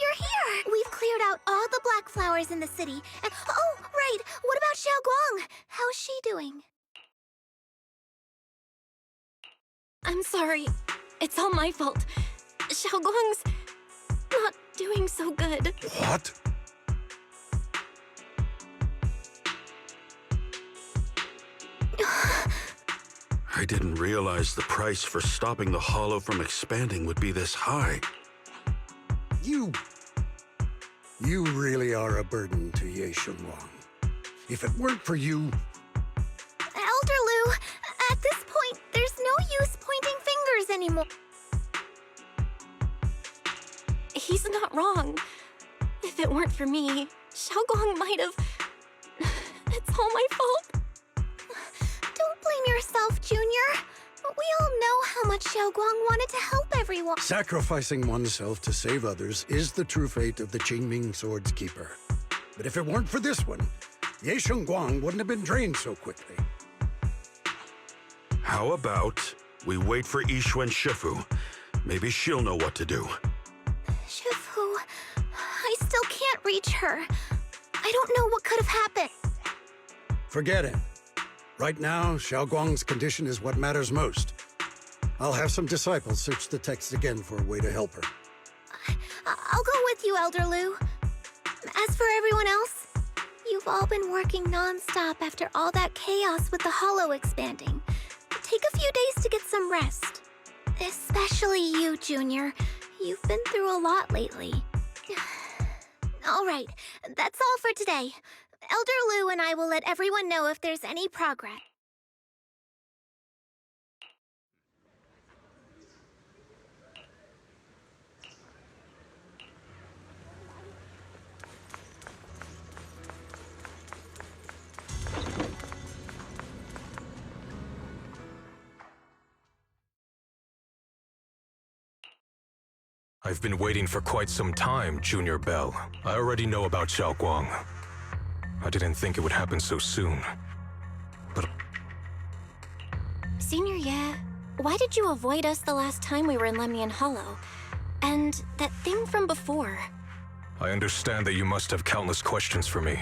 You're here! We've cleared out all the black flowers in the city, and... Oh, right! What about Xiaoguang? How's she doing? I'm sorry. It's all my fault. Xiaoguang's not doing so good. What? I didn't realize the price for stopping the hollow from expanding would be this high. You really are a burden to Ye Xiongguang. If it weren't for you... Elder Lu, at this point, there's no use pointing fingers anymore. He's not wrong. If it weren't for me, Xiaoguang might have... It's all my fault. Don't blame yourself, Junior. We all know how much Xiaoguang wanted to help everyone. Sacrificing oneself to save others is the true fate of the Qingming Sword's Keeper. But if it weren't for this one, Ye Xiongguang wouldn't have been drained so quickly. How about we wait for Yixuan Shifu? Maybe she'll know what to do. Shifu, I still can't reach her. I don't know what could have happened. Forget it. Right now, Xiaoguang's condition is what matters most. I'll have some disciples search the text again for a way to help her. I'll go with you, Elder Lu. As for everyone else, you've all been working non-stop after all that chaos with the hollow expanding. Take a few days to get some rest. Especially you, Junior. You've been through a lot lately. All right, that's all for today. Elder Lu and I will let everyone know if there's any progress. I've been waiting for quite some time, Junior Bell. I already know about Xiaoguang. I didn't think it would happen so soon. But... Senior Ye, why did you avoid us the last time we were in Lemnian Hollow? And that thing from before? I understand that you must have countless questions for me.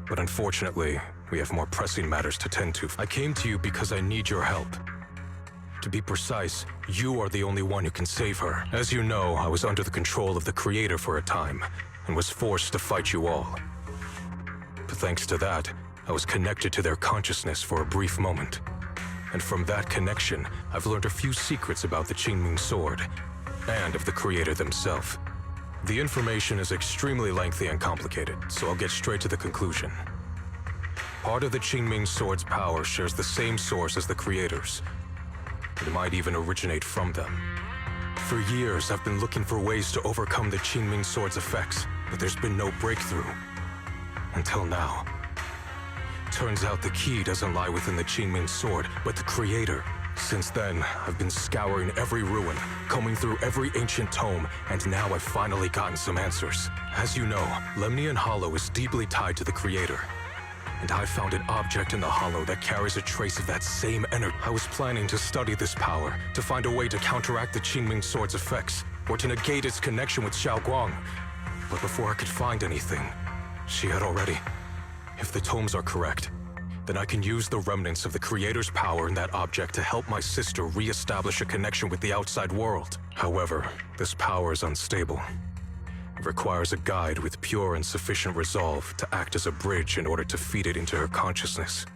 But unfortunately, we have more pressing matters to tend to. I came to you because I need your help. To be precise, you are the only one who can save her. As you know, I was under the control of the Creator for a time, and was forced to fight you all. But thanks to that, I was connected to their consciousness for a brief moment. And from that connection, I've learned a few secrets about the Qingming Sword, and of the Creator themselves. The information is extremely lengthy and complicated, so I'll get straight to the conclusion. Part of the Qingming Sword's power shares the same source as the Creator's. It might even originate from them. For years, I've been looking for ways to overcome the Qingming Sword's effects, but there's been no breakthrough. Until now. Turns out the key doesn't lie within the Qingming Sword, but the Creator. Since then, I've been scouring every ruin, combing through every ancient tome, and now I've finally gotten some answers. As you know, Lemnian Hollow is deeply tied to the Creator. And I found an object in the hollow that carries a trace of that same energy. I was planning to study this power, to find a way to counteract the Qingming Sword's effects, or to negate its connection with Xiaoguang. But before I could find anything, she had already. If the tomes are correct, then I can use the remnants of the Creator's power in that object to help my sister re-establish a connection with the outside world. However, this power is unstable. It requires a guide with pure and sufficient resolve to act as a bridge in order to feed it into her consciousness.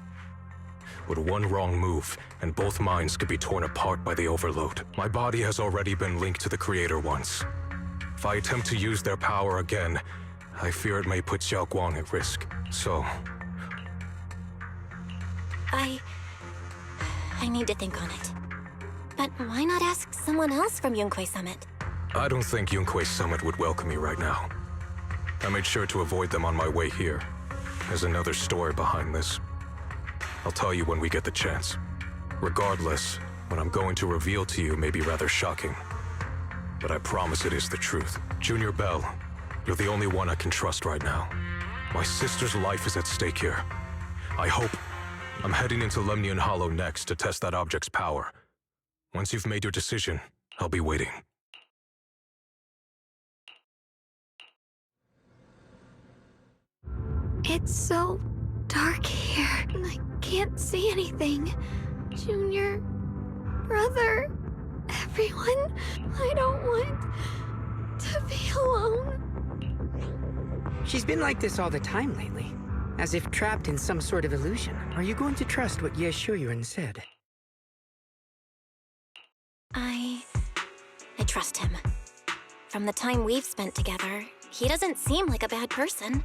With one wrong move, and both minds could be torn apart by the overload. My body has already been linked to the Creator once. If I attempt to use their power again, I fear it may put Xiaoguang at risk. So... I need to think on it. But why not ask someone else from Yunque Summit? I don't think Yunque Summit would welcome me right now. I made sure to avoid them on my way here. There's another story behind this. I'll tell you when we get the chance. Regardless, what I'm going to reveal to you may be rather shocking. But I promise it is the truth. Junior Bell, you're the only one I can trust right now. My sister's life is at stake here. I hope... I'm heading into Lemnian Hollow next to test that object's power. Once you've made your decision, I'll be waiting. It's so dark here, and I can't see anything. Junior, brother, everyone, I don't want to be alone. She's been like this all the time lately, as if trapped in some sort of illusion. Are you going to trust what Ye said? I trust him. From the time we've spent together, he doesn't seem like a bad person.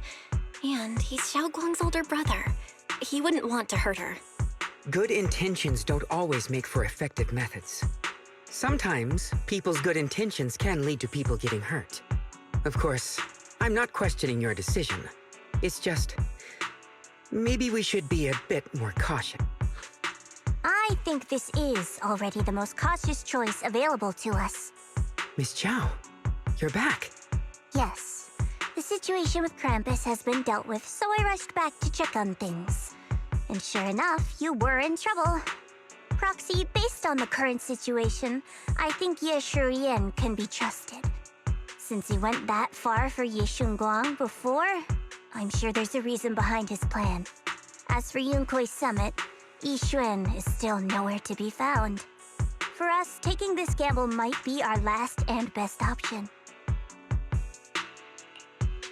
And he's Xiaoguang's older brother. He wouldn't want to hurt her. Good intentions don't always make for effective methods. Sometimes, people's good intentions can lead to people getting hurt. Of course, I'm not questioning your decision. It's just, maybe we should be a bit more cautious. I think this is already the most cautious choice available to us. Miss Chow, you're back. Yes. The situation with Krampus has been dealt with, so I rushed back to check on things. And sure enough, you were in trouble. Proxy, based on the current situation, I think Ye Shuyan can be trusted. Since he went that far for Ye Shunguang before, I'm sure there's a reason behind his plan. As for Yunkui's summit, Yi Xuan is still nowhere to be found. For us, taking this gamble might be our last and best option.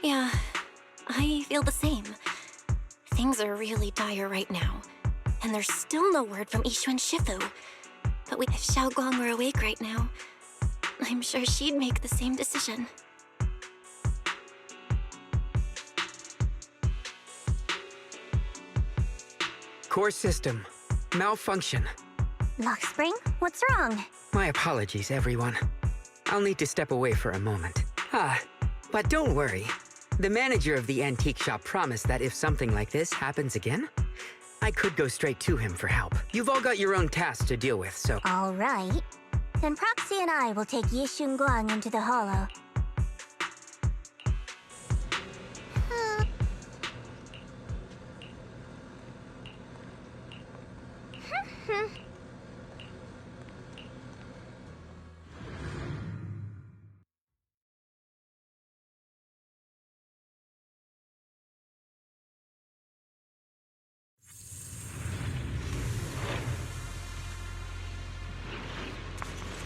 Yeah, I feel the same. Things are really dire right now. And there's still no word from Yixuan Shifu. But if Xiaoguang were awake right now, I'm sure she'd make the same decision. Core system. Malfunction. Lockspring, what's wrong? My apologies, everyone. I'll need to step away for a moment. But don't worry. The manager of the antique shop promised that if something like this happens again, I could go straight to him for help. You've all got your own tasks to deal with, so... All right. Then Proxy and I will take Ye Shunguang into the hollow.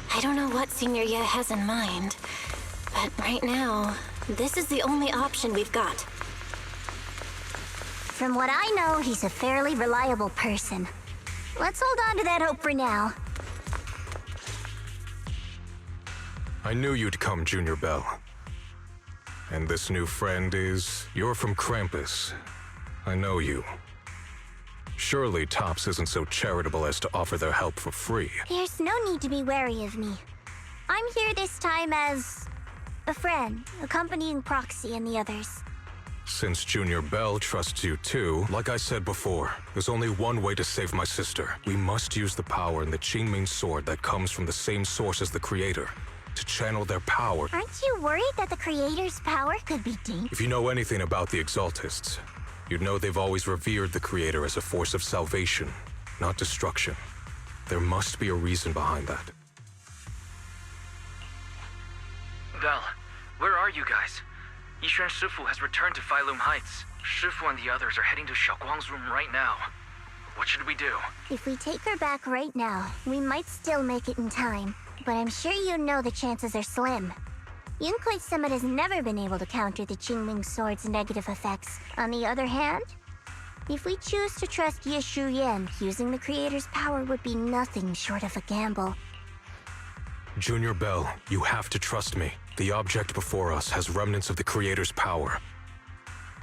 I don't know what Senior Ye has in mind, but right now, this is the only option we've got. From what I know, he's a fairly reliable person. Let's hold on to that hope for now. I knew you'd come, Junior Bell. And this new friend is... You're from Krampus. I know you. Surely Tops isn't so charitable as to offer their help for free. There's no need to be wary of me. I'm here this time as... a friend, accompanying Proxy and the others. Since Junior Bell trusts you too, like I said before, there's only one way to save my sister. We must use the power in the Qingming sword that comes from the same source as the Creator, to channel their power. Aren't you worried that the Creator's power could be dangerous? If you know anything about the Exaltists, you'd know they've always revered the Creator as a force of salvation, not destruction. There must be a reason behind that. Bell, where are you guys? Yixuan Shifu has returned to Failum Heights. Shifu and the others are heading to Xiaoguang's room right now. What should we do? If we take her back right now, we might still make it in time. But I'm sure you know the chances are slim. Yunkui's summit has never been able to counter the Qingming sword's negative effects. On the other hand, if we choose to trust Ye Shuyan, using the Creator's power would be nothing short of a gamble. Junior Bell, you have to trust me. The object before us has remnants of the Creator's power.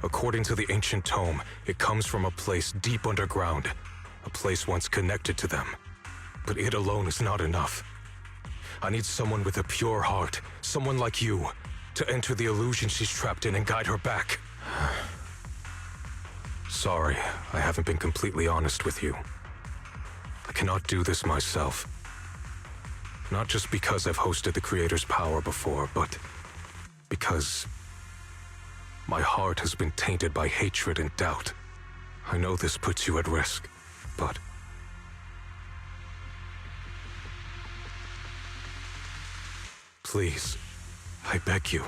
According to the ancient tome, it comes from a place deep underground, a place once connected to them. But it alone is not enough. I need someone with a pure heart, someone like you, to enter the illusion she's trapped in and guide her back. Sorry, I haven't been completely honest with you. I cannot do this myself. Not just because I've hosted the Creator's power before, but because my heart has been tainted by hatred and doubt. I know this puts you at risk, but... Please, I beg you.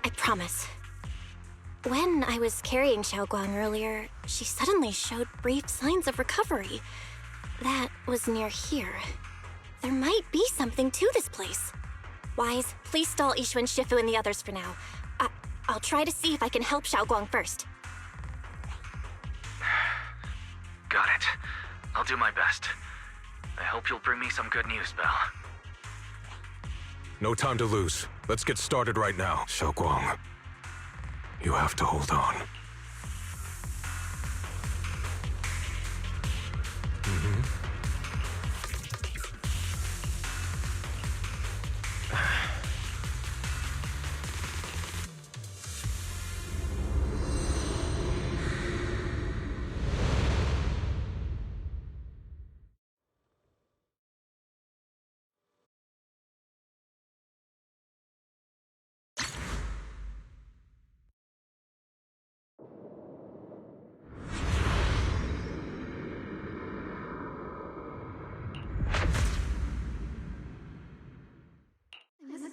I promise. When I was carrying Xiaoguang earlier, she suddenly showed brief signs of recovery. That was near here. There might be something to this place. Wise, please stall Ishu and Shifu and the others for now. I'll try to see if I can help Xiaoguang first. Got it. I'll do my best. I hope you'll bring me some good news, Belle. No time to lose. Let's get started right now. Xiaoguang, you have to hold on.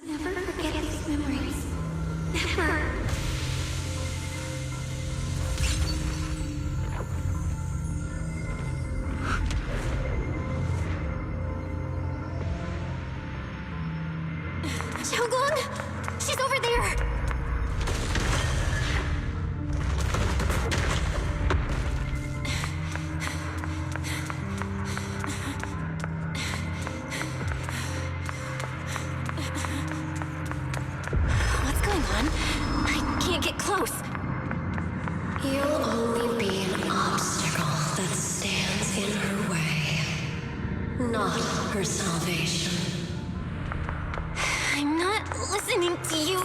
Never forget these memories. Never. Xiaoguang! She's over there! What's going on? I can't get close. You'll only be an obstacle that stands in her way, not her salvation. I'm not listening to you.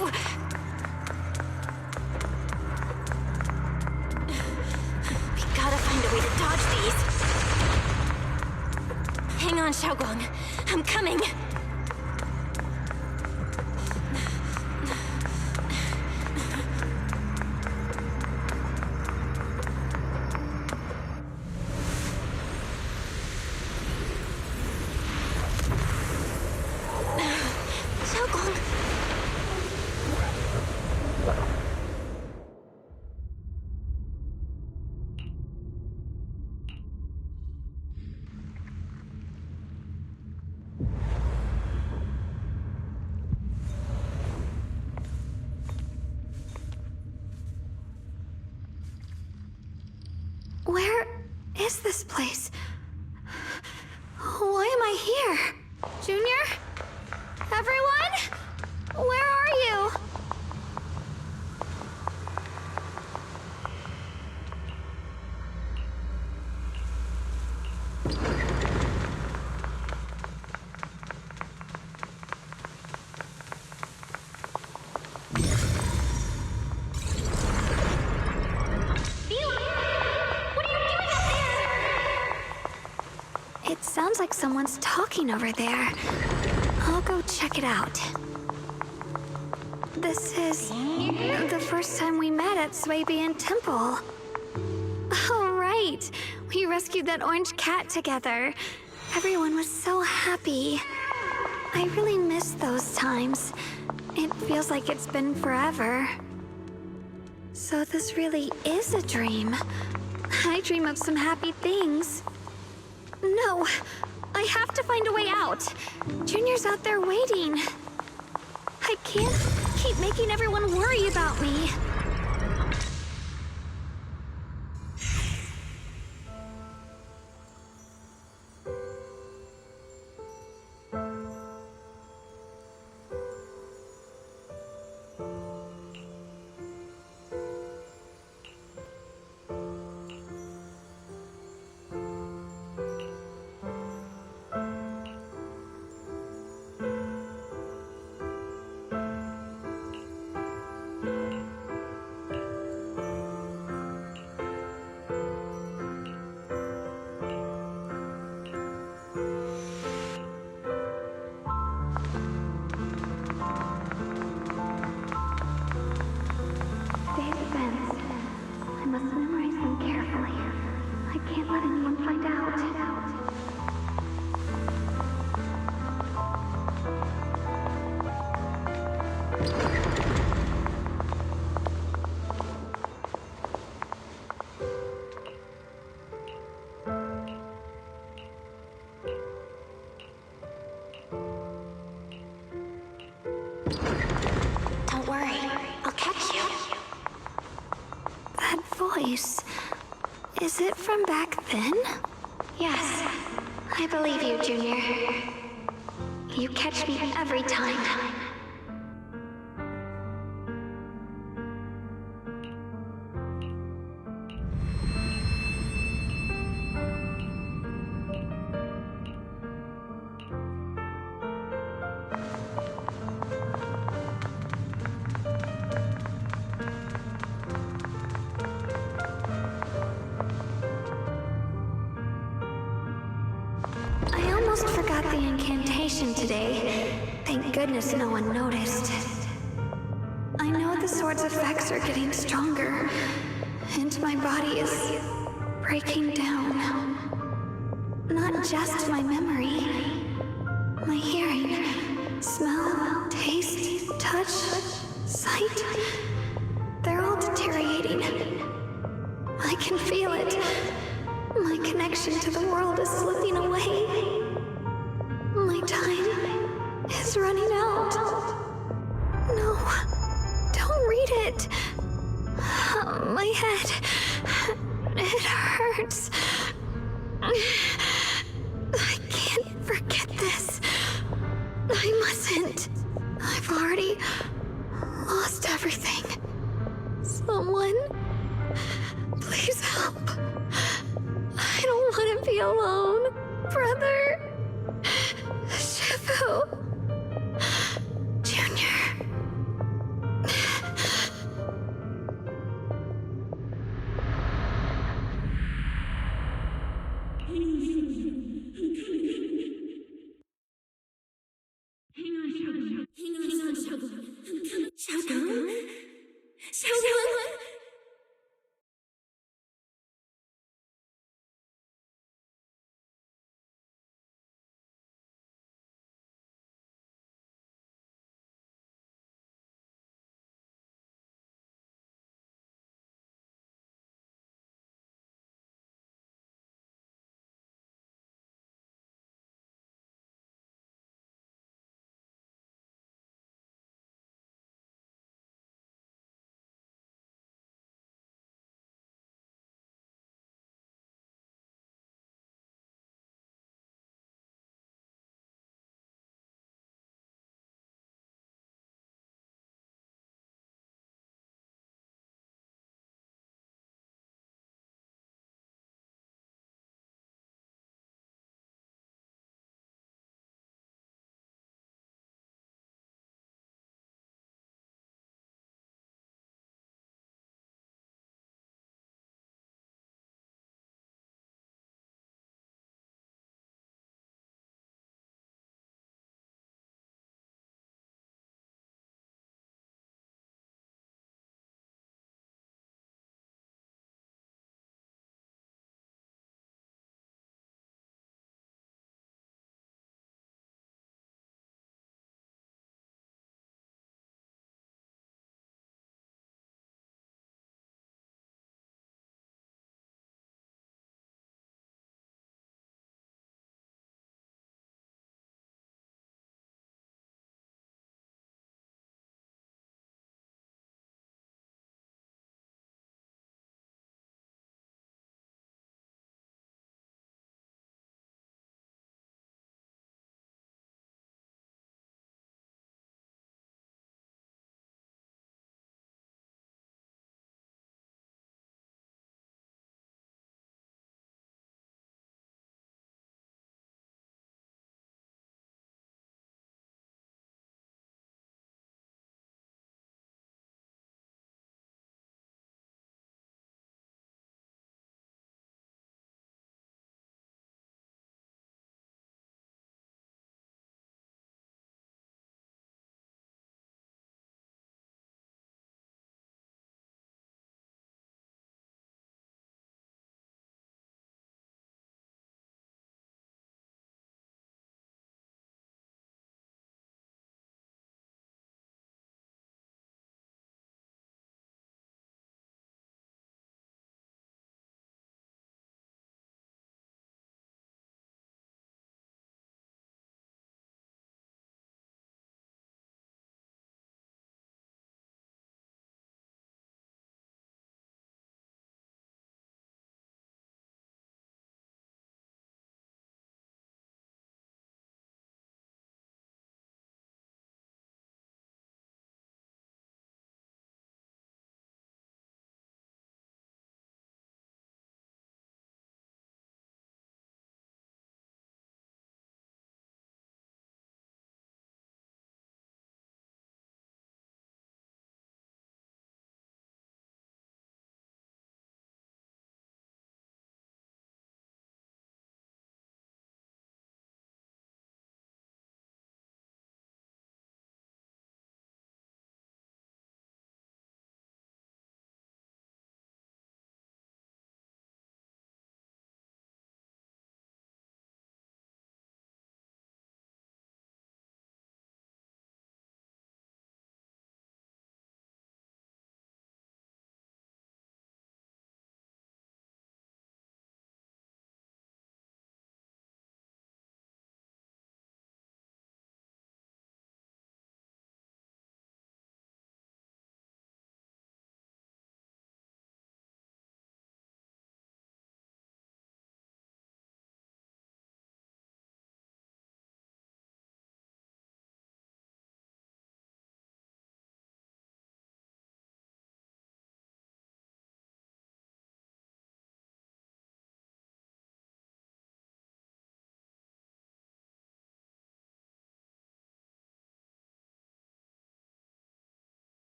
We gotta find a way to dodge these. Hang on, Xiaoguang. I'm coming. Xiaoguang. Where is this place? Why am I here? Junior? Everyone? Where are you? It sounds like someone's talking over there. I'll go check it out. This is the first time we met at Swabian Temple. Oh, right. We rescued that orange cat together. Everyone was so happy. I really miss those times. It feels like it's been forever. So this really is a dream. I dream of some happy things. No, I have to find a way out. Junior's out there waiting. I can't keep making everyone worry about me. Don't worry, I'll catch you. That voice. Is it from back then? Yes, I believe you, Junior. You catch me every time. I almost forgot the incantation today. Thank goodness no one noticed. I know the sword's effects are getting stronger, and my body is breaking down. Not just my memory. My hearing, smell, taste, touch, sight. They're all deteriorating. I can feel it. My connection to the world is slipping away. My time is running out. No, don't read it. My head, it hurts. I can't forget this. I mustn't. I've already lost everything. Someone, please help. I don't want to be alone, brother. Shifu. Junior.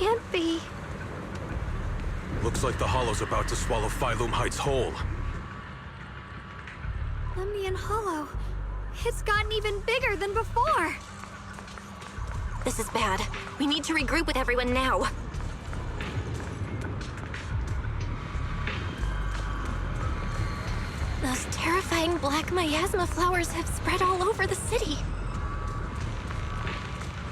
can't be. Looks like the Hollow's about to swallow Phylum Heights whole. Lemnian Hollow. It's gotten even bigger than before. This is bad. We need to regroup with everyone now. Those terrifying black miasma flowers have spread all over the city.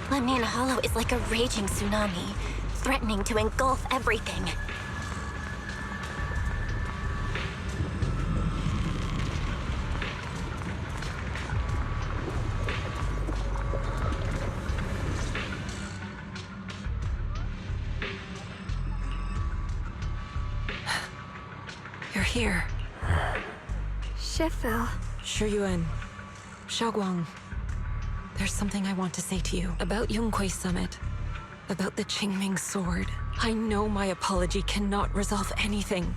Lemnian Hollow is like a raging tsunami, threatening to engulf everything. You're here. Shifu. Shuyuan. Xiaoguang. There's something I want to say to you about Yonghui Summit. About the Qingming Sword. I know my apology cannot resolve anything.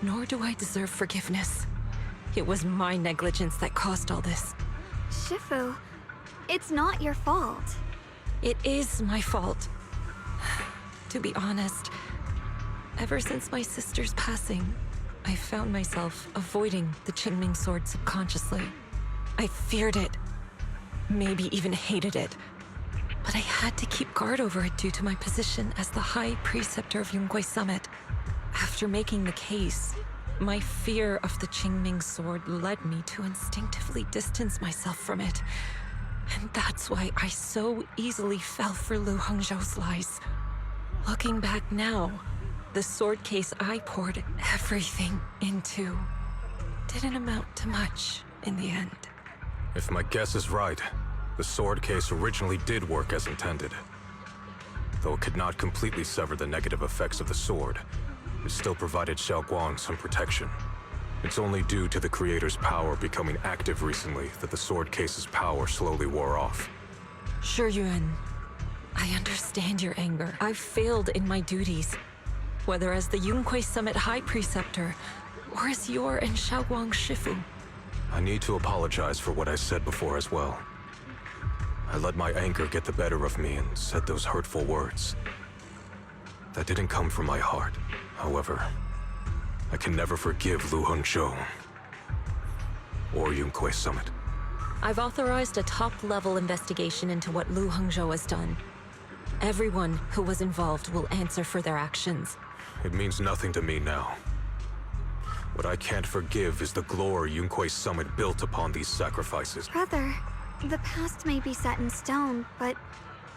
Nor do I deserve forgiveness. It was my negligence that caused all this. Shifu, it's not your fault. It is my fault. To be honest, ever since my sister's passing, I found myself avoiding the Qingming Sword subconsciously. I feared it, maybe even hated it. But I had to keep guard over it due to my position as the High Preceptor of Yonghui Summit. After making the case, my fear of the Qingming Sword led me to instinctively distance myself from it. And that's why I so easily fell for Lu Hongzhou's lies. Looking back now, the sword case I poured everything into didn't amount to much in the end. If my guess is right, the sword case originally did work as intended. Though it could not completely sever the negative effects of the sword, it still provided Xiaoguang some protection. It's only due to the creator's power becoming active recently that the sword case's power slowly wore off. Shuyuan, I understand your anger. I've failed in my duties, whether as the Yonghui Summit High Preceptor or as your and Xiaoguang's Shifu. I need to apologize for what I said before as well. I let my anger get the better of me and said those hurtful words. That didn't come from my heart. However, I can never forgive Lu Hongzhou or Yonghui Summit. I've authorized a top-level investigation into what Lu Hongzhou has done. Everyone who was involved will answer for their actions. It means nothing to me now. What I can't forgive is the glory Yonghui Summit built upon these sacrifices. Brother, the past may be set in stone, but...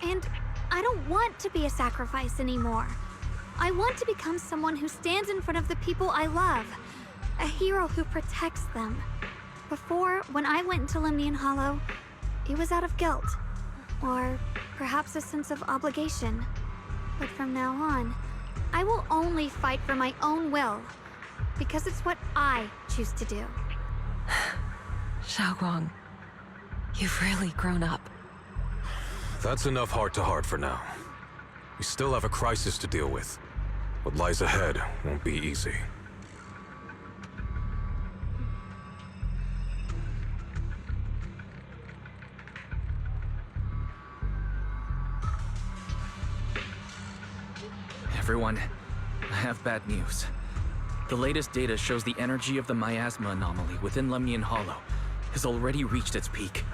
And I don't want to be a sacrifice anymore. I want to become someone who stands in front of the people I love. A hero who protects them. Before, when I went into Lemnian Hollow, it was out of guilt. Or perhaps a sense of obligation. But from now on, I will only fight for my own will. Because it's what I choose to do. Xiaoguang, you've really grown up. That's enough heart-to-heart for now. We still have a crisis to deal with. What lies ahead won't be easy. Everyone, I have bad news. The latest data shows the energy of the miasma anomaly within Lemnian Hollow has already reached its peak.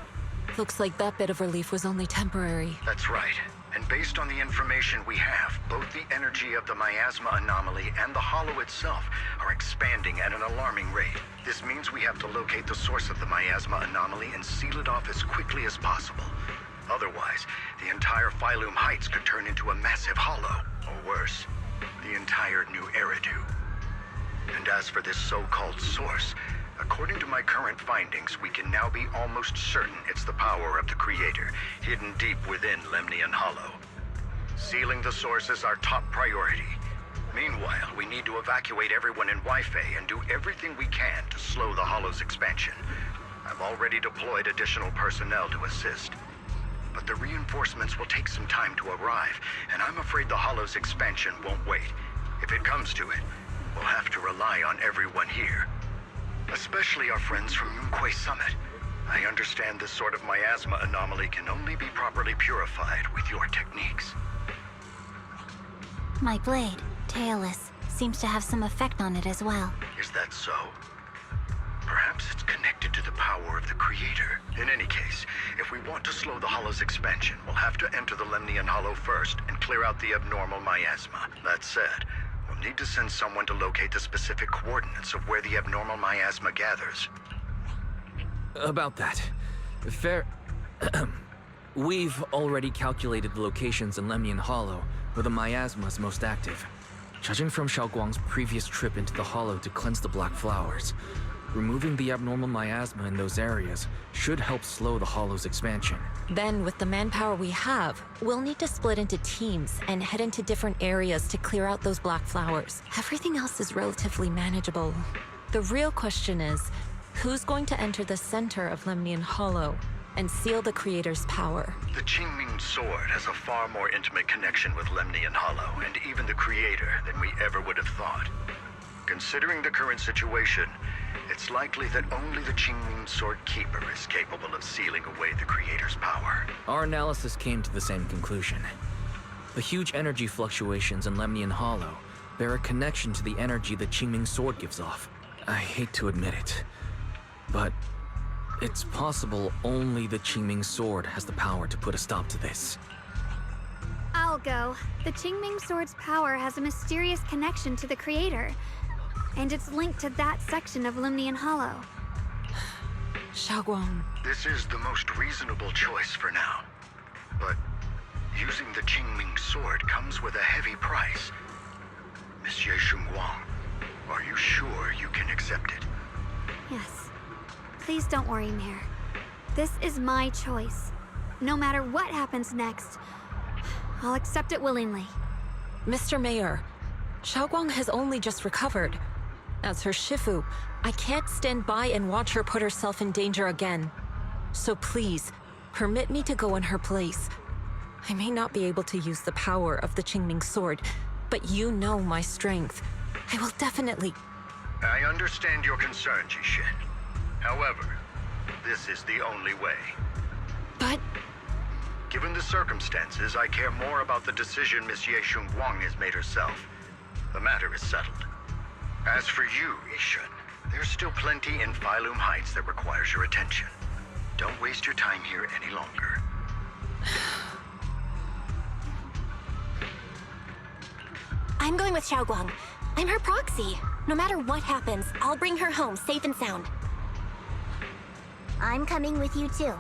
Looks like that bit of relief was only temporary. That's right. And based on the information we have, both the energy of the miasma anomaly and the hollow itself are expanding at an alarming rate. This means we have to locate the source of the miasma anomaly and seal it off as quickly as possible. Otherwise, the entire Phylum Heights could turn into a massive hollow, or worse, the entire new Eridu. And as for this so-called source, according to my current findings, we can now be almost certain it's the power of the Creator, hidden deep within Lemnian Hollow. Sealing the source is our top priority. Meanwhile, we need to evacuate everyone in Wi-Fi and do everything we can to slow the Hollow's expansion. I've already deployed additional personnel to assist. But the reinforcements will take some time to arrive, and I'm afraid the Hollow's expansion won't wait. If it comes to it, we'll have to rely on everyone here. Especially our friends from Yonghui Summit. I understand this sort of miasma anomaly can only be properly purified with your techniques. My blade, Tailless, seems to have some effect on it as well. Is that so? Perhaps it's connected to the power of the Creator. In any case, if we want to slow the Hollow's expansion, we'll have to enter the Lemnian Hollow first and clear out the abnormal miasma. That said, we'll need to send someone to locate the specific coordinates of where the abnormal miasma gathers. About that. Fair... We've already calculated the locations in Lemnian Hollow where the miasma is most active. Judging from Xiaoguang's previous trip into the Hollow to cleanse the Black Flowers, removing the abnormal miasma in those areas should help slow the Hollow's expansion. Then, with the manpower we have, we'll need to split into teams and head into different areas to clear out those Black Flowers. Everything else is relatively manageable. The real question is, who's going to enter the center of Lemnian Hollow and seal the Creator's power? The Qingming Sword has a far more intimate connection with Lemnian Hollow and even the Creator than we ever would have thought. Considering the current situation, it's likely that only the Qingming Sword Keeper is capable of sealing away the Creator's power. Our analysis came to the same conclusion. The huge energy fluctuations in Lemnian Hollow bear a connection to the energy the Qingming Sword gives off. I hate to admit it, but it's possible only the Qingming Sword has the power to put a stop to this. I'll go. The Qingming Sword's power has a mysterious connection to the Creator, and it's linked to that section of Lemnian Hollow. Xiaoguang. This is the most reasonable choice for now. But using the Qingming Sword comes with a heavy price. Monsieur Xinguang, are you sure you can accept it? Yes. Please don't worry, Mayor. This is my choice. No matter what happens next, I'll accept it willingly. Mr. Mayor, Xiaoguang has only just recovered. As her Shifu, I can't stand by and watch her put herself in danger again. So please, permit me to go in her place. I may not be able to use the power of the Qingming Sword, but you know my strength. I will definitely... I understand your concern, Jishin. However, this is the only way. But... Given the circumstances, I care more about the decision Miss Ye Xinguang has made herself. The matter is settled. As for you, Yishun, there's still plenty in Phylum Heights that requires your attention. Don't waste your time here any longer. I'm going with Xiaoguang. I'm her proxy. No matter what happens, I'll bring her home safe and sound. I'm coming with you too.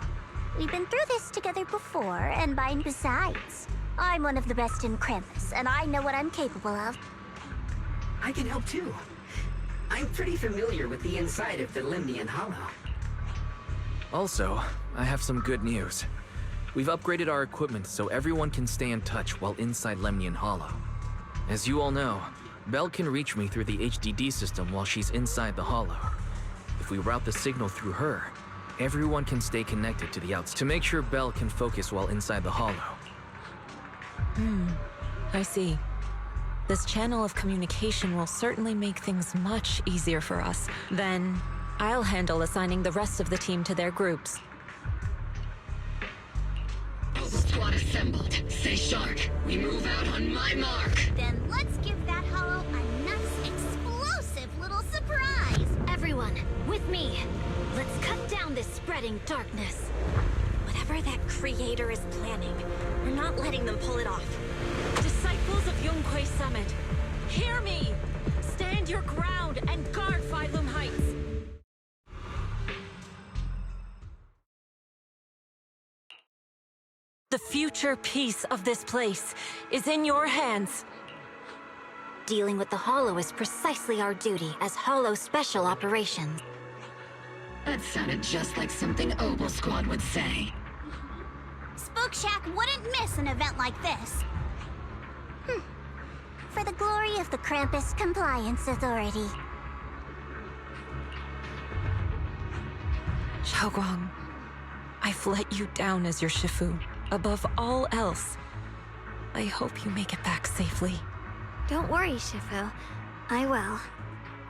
We've been through this together before, and besides, I'm one of the best in Krampus, and I know what I'm capable of. I can help too. I'm pretty familiar with the inside of the Lemnian Hollow. Also, I have some good news. We've upgraded our equipment so everyone can stay in touch while inside Lemnian Hollow. As you all know, Belle can reach me through the HDD system while she's inside the Hollow. If we route the signal through her, everyone can stay connected to the outside to make sure Belle can focus while inside the Hollow. I see. This channel of communication will certainly make things much easier for us. Then, I'll handle assigning the rest of the team to their groups. All squad assembled. Stay sharp. We move out on my mark. Then let's give that hollow a nice, explosive little surprise! Everyone, with me. Let's cut down this spreading darkness. Whatever that Creator is planning, we're not letting them pull it off. Disciples of Yonghui Summit, hear me! Stand your ground and guard Phylum Heights! The future peace of this place is in your hands. Dealing with the Hollow is precisely our duty as Hollow Special Operations. That sounded just like something Obel Squad would say. Spook Shack wouldn't miss an event like this. For the glory of the Krampus Compliance Authority. Xiaoguang, I've let you down as your Shifu. Above all else, I hope you make it back safely. Don't worry, Shifu. I will.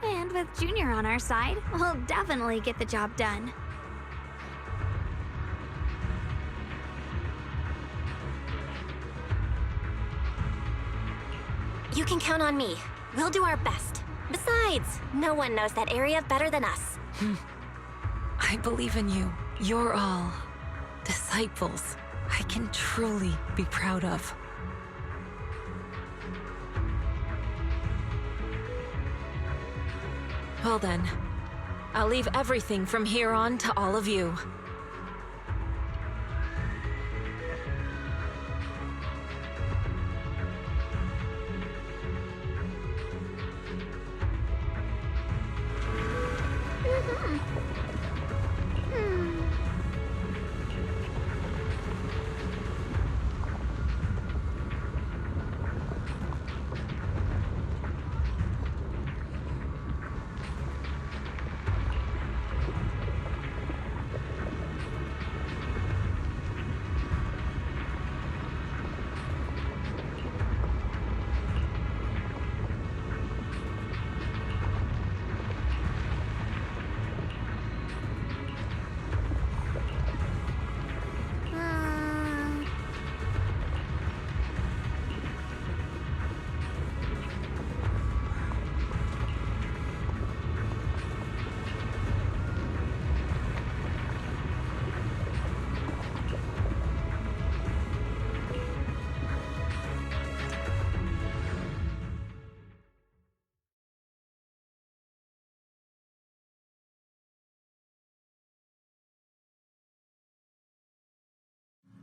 And with Junior on our side, we'll definitely get the job done. You can count on me. We'll do our best. Besides, no one knows that area better than us. I believe in you. You're all disciples I can truly be proud of. Well then, I'll leave everything from here on to all of you.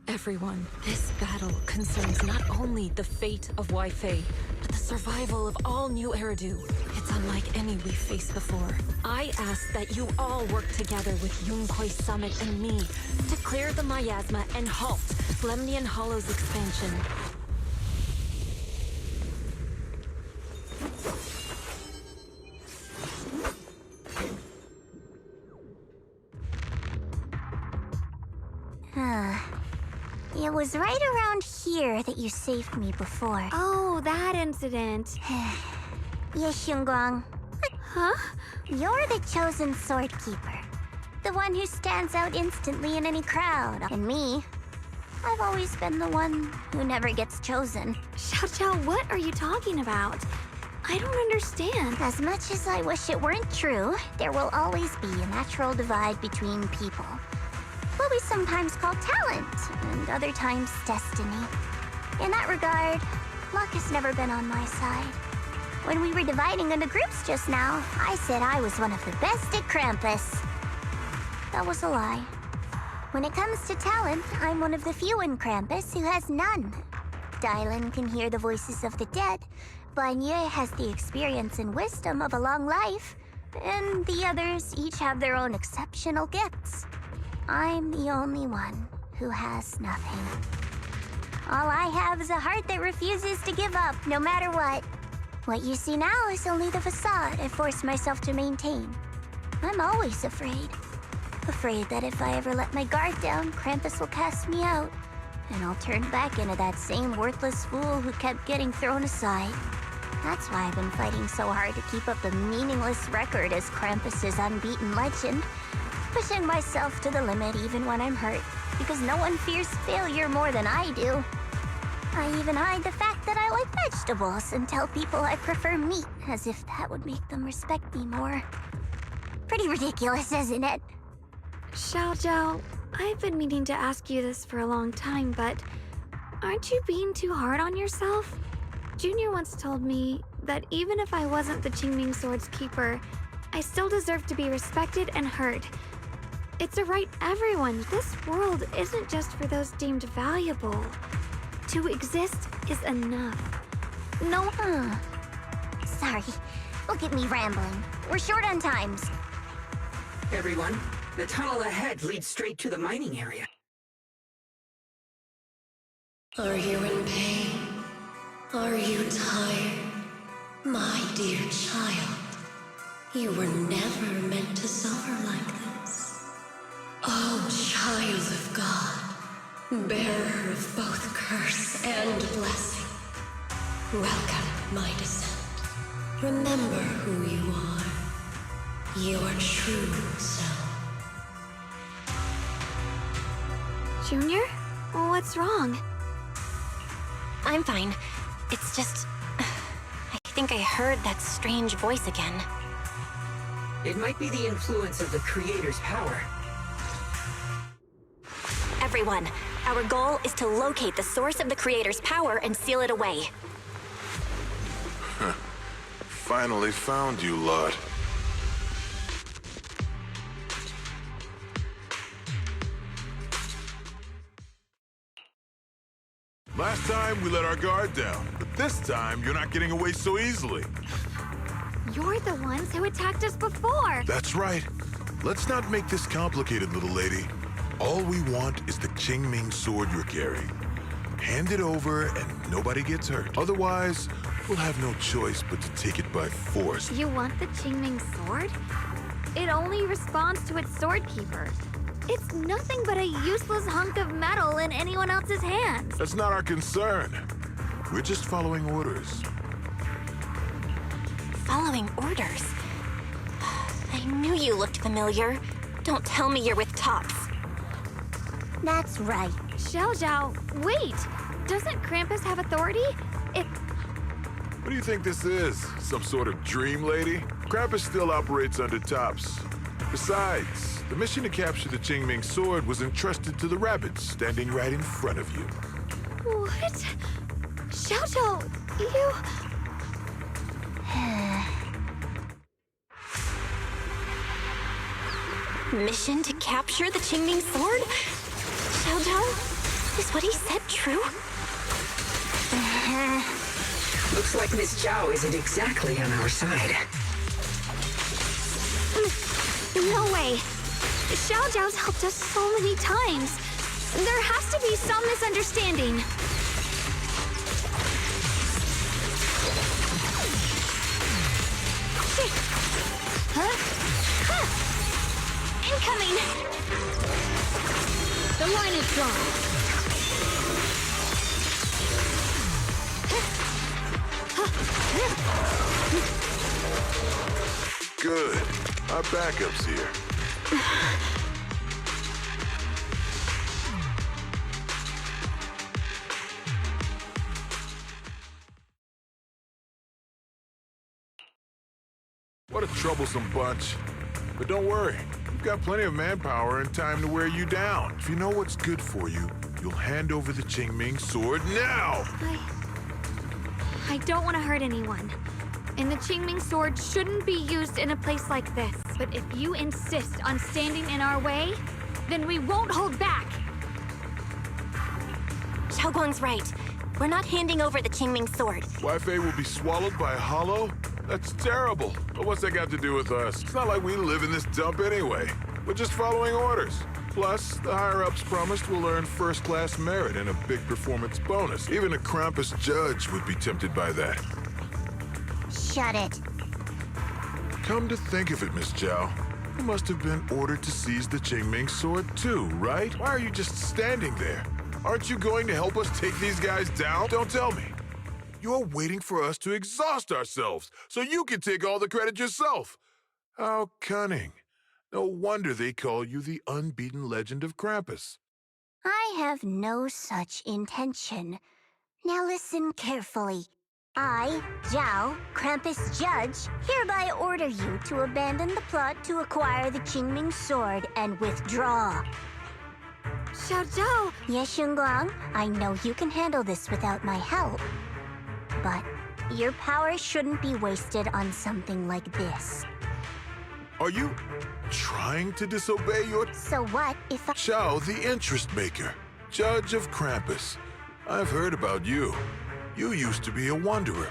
Everyone, this battle concerns not only the fate of Waifei, but the survival of all New Eridu. It's unlike any we've faced before. I ask that you all work together with Yunquai Summit and me to clear the miasma and halt Lemnian Hollow's expansion. It was right around here that you saved me before. Oh, that incident. Yes, Xingguang. Huh? You're the chosen sword keeper. The one who stands out instantly in any crowd. And me, I've always been the one who never gets chosen. Xiao, what are you talking about? I don't understand. As much as I wish it weren't true, there will always be a natural divide between people. What we sometimes call talent, and other times destiny. In that regard, luck has never been on my side. When we were dividing into groups just now, I said I was one of the best at Krampus. That was a lie. When it comes to talent, I'm one of the few in Krampus who has none. Dylan can hear the voices of the dead, Banye has the experience and wisdom of a long life, and the others each have their own exceptional gifts. I'm the only one who has nothing. All I have is a heart that refuses to give up, no matter what. What you see now is only the facade I forced myself to maintain. I'm always afraid. Afraid that if I ever let my guard down, Krampus will cast me out, and I'll turn back into that same worthless fool who kept getting thrown aside. That's why I've been fighting so hard to keep up the meaningless record as Krampus's unbeaten legend. Pushing myself to the limit even when I'm hurt, because no one fears failure more than I do. I even hide the fact that I like vegetables and tell people I prefer meat, as if that would make them respect me more. Pretty ridiculous, isn't it? Xiao, I've been meaning to ask you this for a long time, but aren't you being too hard on yourself? Junior once told me that even if I wasn't the Qingming Sword's keeper, I still deserve to be respected and heard. It's a right, everyone. This world isn't just for those deemed valuable. To exist is enough. No, Sorry. Look at me rambling. We're short on times. Everyone, the tunnel ahead leads straight to the mining area. Are you in pain? Are you tired? My dear child, you were never meant to suffer like this. Oh, child of God, bearer of both curse and blessing, welcome my descent. Remember who you are, your true self. Junior? What's wrong? I'm fine. It's just... think I heard that strange voice again. It might be the influence of the Creator's power. Everyone, our goal is to locate the source of the Creator's power and seal it away. Finally found you, lot. Last time we let our guard down, but this time you're not getting away so easily. You're the ones who attacked us before. That's right. Let's not make this complicated, little lady. All we want is the Qingming sword you're carrying. Hand it over and nobody gets hurt. Otherwise, we'll have no choice but to take it by force. You want the Qingming sword? It only responds to its sword keeper. It's nothing but a useless hunk of metal in anyone else's hands. That's not our concern. We're just following orders. Following orders? I knew you looked familiar. Don't tell me you're with Tops. That's right. Xiao Zhao, wait! Doesn't Krampus have authority? What do you think this is? Some sort of dream lady? Krampus still operates under Tops. Besides, the mission to capture the Qingming sword was entrusted to the rabbits standing right in front of you. What? Xiao Zhao, you... Mission to capture the Qingming sword? Xiao Zhao? Is what he said true? Looks like Miss Zhao isn't exactly on our side. No way. Xiao Zhao's helped us so many times. There has to be some misunderstanding. Huh? Huh. Incoming! The line is drawn. Good. Our backup's here. What a troublesome bunch. But don't worry. We've got plenty of manpower and time to wear you down. If you know what's good for you, you'll hand over the Qingming sword now! I don't want to hurt anyone. And the Qingming sword shouldn't be used in a place like this. But if you insist on standing in our way, then we won't hold back. Xiaoguang's right. We're not handing over the Qingming sword. Wi-Fi will be swallowed by a hollow? That's terrible. But what's that got to do with us? It's not like we live in this dump anyway. We're just following orders. Plus, the higher-ups promised we'll earn first-class merit and a big performance bonus. Even a Krampus judge would be tempted by that. Shut it. Come to think of it, Miss Zhao, you must have been ordered to seize the Qingming sword too, right? Why are you just standing there? Aren't you going to help us take these guys down? Don't tell me. You're waiting for us to exhaust ourselves so you can take all the credit yourself. How cunning. No wonder they call you the unbeaten legend of Krampus. I have no such intention. Now listen carefully. I, Zhao, Krampus Judge, hereby order you to abandon the plot to acquire the Qingming sword and withdraw. Xiao Zhao! Yes, Xingguang, I know you can handle this without my help. But your power shouldn't be wasted on something like this. Are you trying to disobey your... So what if I... Xiao, the interest maker, judge of Krampus. I've heard about you. You used to be a wanderer.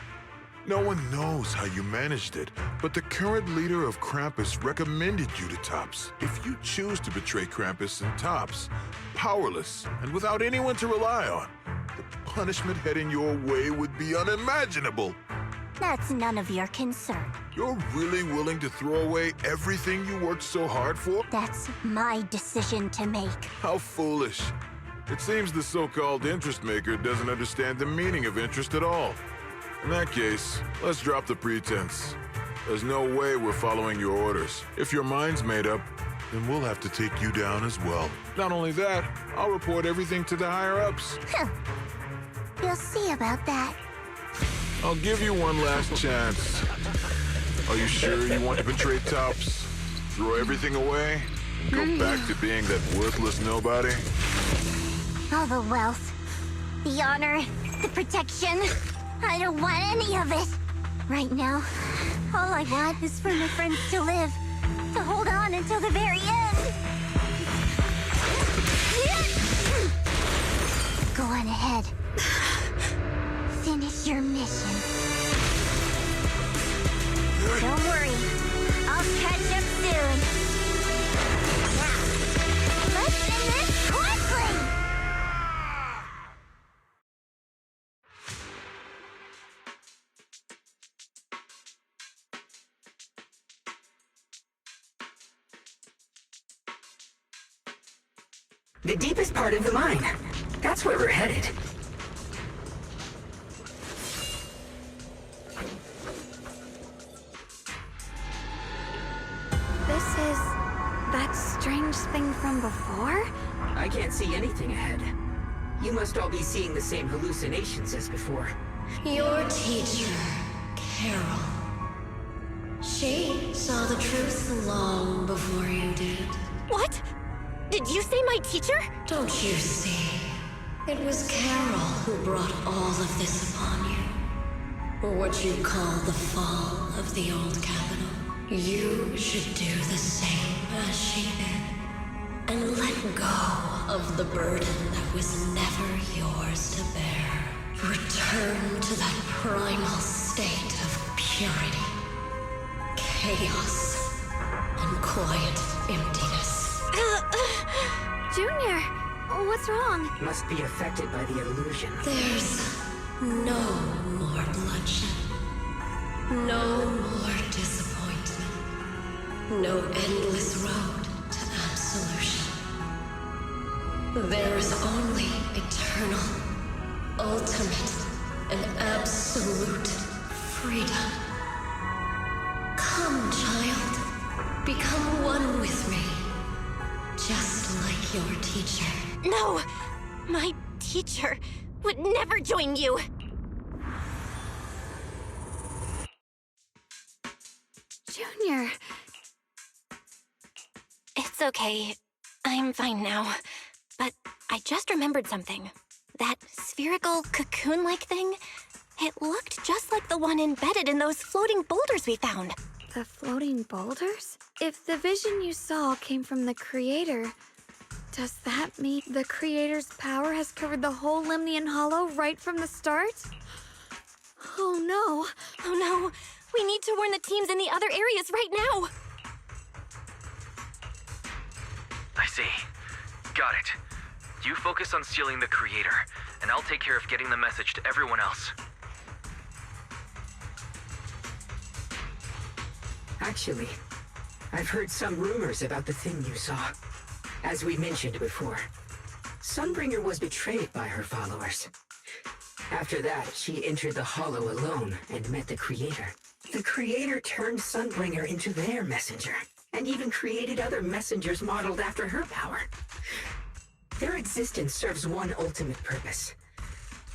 No one knows how you managed it, but the current leader of Krampus recommended you to Tops. If you choose to betray Krampus and Tops, powerless and without anyone to rely on, the punishment heading your way would be unimaginable. That's none of your concern. You're really willing to throw away everything you worked so hard for? That's my decision to make. How foolish. It seems the so-called interest maker doesn't understand the meaning of interest at all. In that case, let's drop the pretense. There's no way we're following your orders. If your mind's made up, then we'll have to take you down as well. Not only that, I'll report everything to the higher-ups. You'll see about that. I'll give you one last chance. Are you sure you want to betray Tops? Throw everything away? And go back to being that worthless nobody? All the wealth, the honor, the protection. I don't want any of it. Right now, all I want is for my friends to live. To hold on until the very end. Go on ahead. Finish your mission. Don't worry. I'll catch up soon. Now, let's end this quickly! The deepest part of the mine. That's where we're headed. This is that strange thing from before? I can't see anything ahead. You must all be seeing the same hallucinations as before. Your teacher, Carol. She saw the truth long before you did. What? Did you say my teacher? Don't you see? It was Carol who brought all of this upon you. What you call the fall of the old capital. You should do the same as she did. And let go of the burden that was never yours to bear. Return to that primal state of purity, chaos, and quiet emptiness. Junior, what's wrong? Must be affected by the illusion. There's no more bloodshed. No more disappointment. No endless road to absolution. There is only eternal, ultimate, and absolute freedom. Come, child. Become one with me. Just like your teacher. No! My teacher would never join you! Junior. It's okay. I'm fine now. But I just remembered something. That spherical cocoon-like thing, it looked just like the one embedded in those floating boulders we found. The floating boulders? If the vision you saw came from the Creator, does that mean the Creator's power has covered the whole Lemnian Hollow right from the start? Oh no. Oh no. We need to warn the teams in the other areas right now. I see. Got it. You focus on sealing the Creator, and I'll take care of getting the message to everyone else. Actually, I've heard some rumors about the thing you saw. As we mentioned before, Sunbringer was betrayed by her followers. After that, she entered the Hollow alone and met the Creator. The Creator turned Sunbringer into their messenger, and even created other messengers modeled after her power. Their existence serves one ultimate purpose: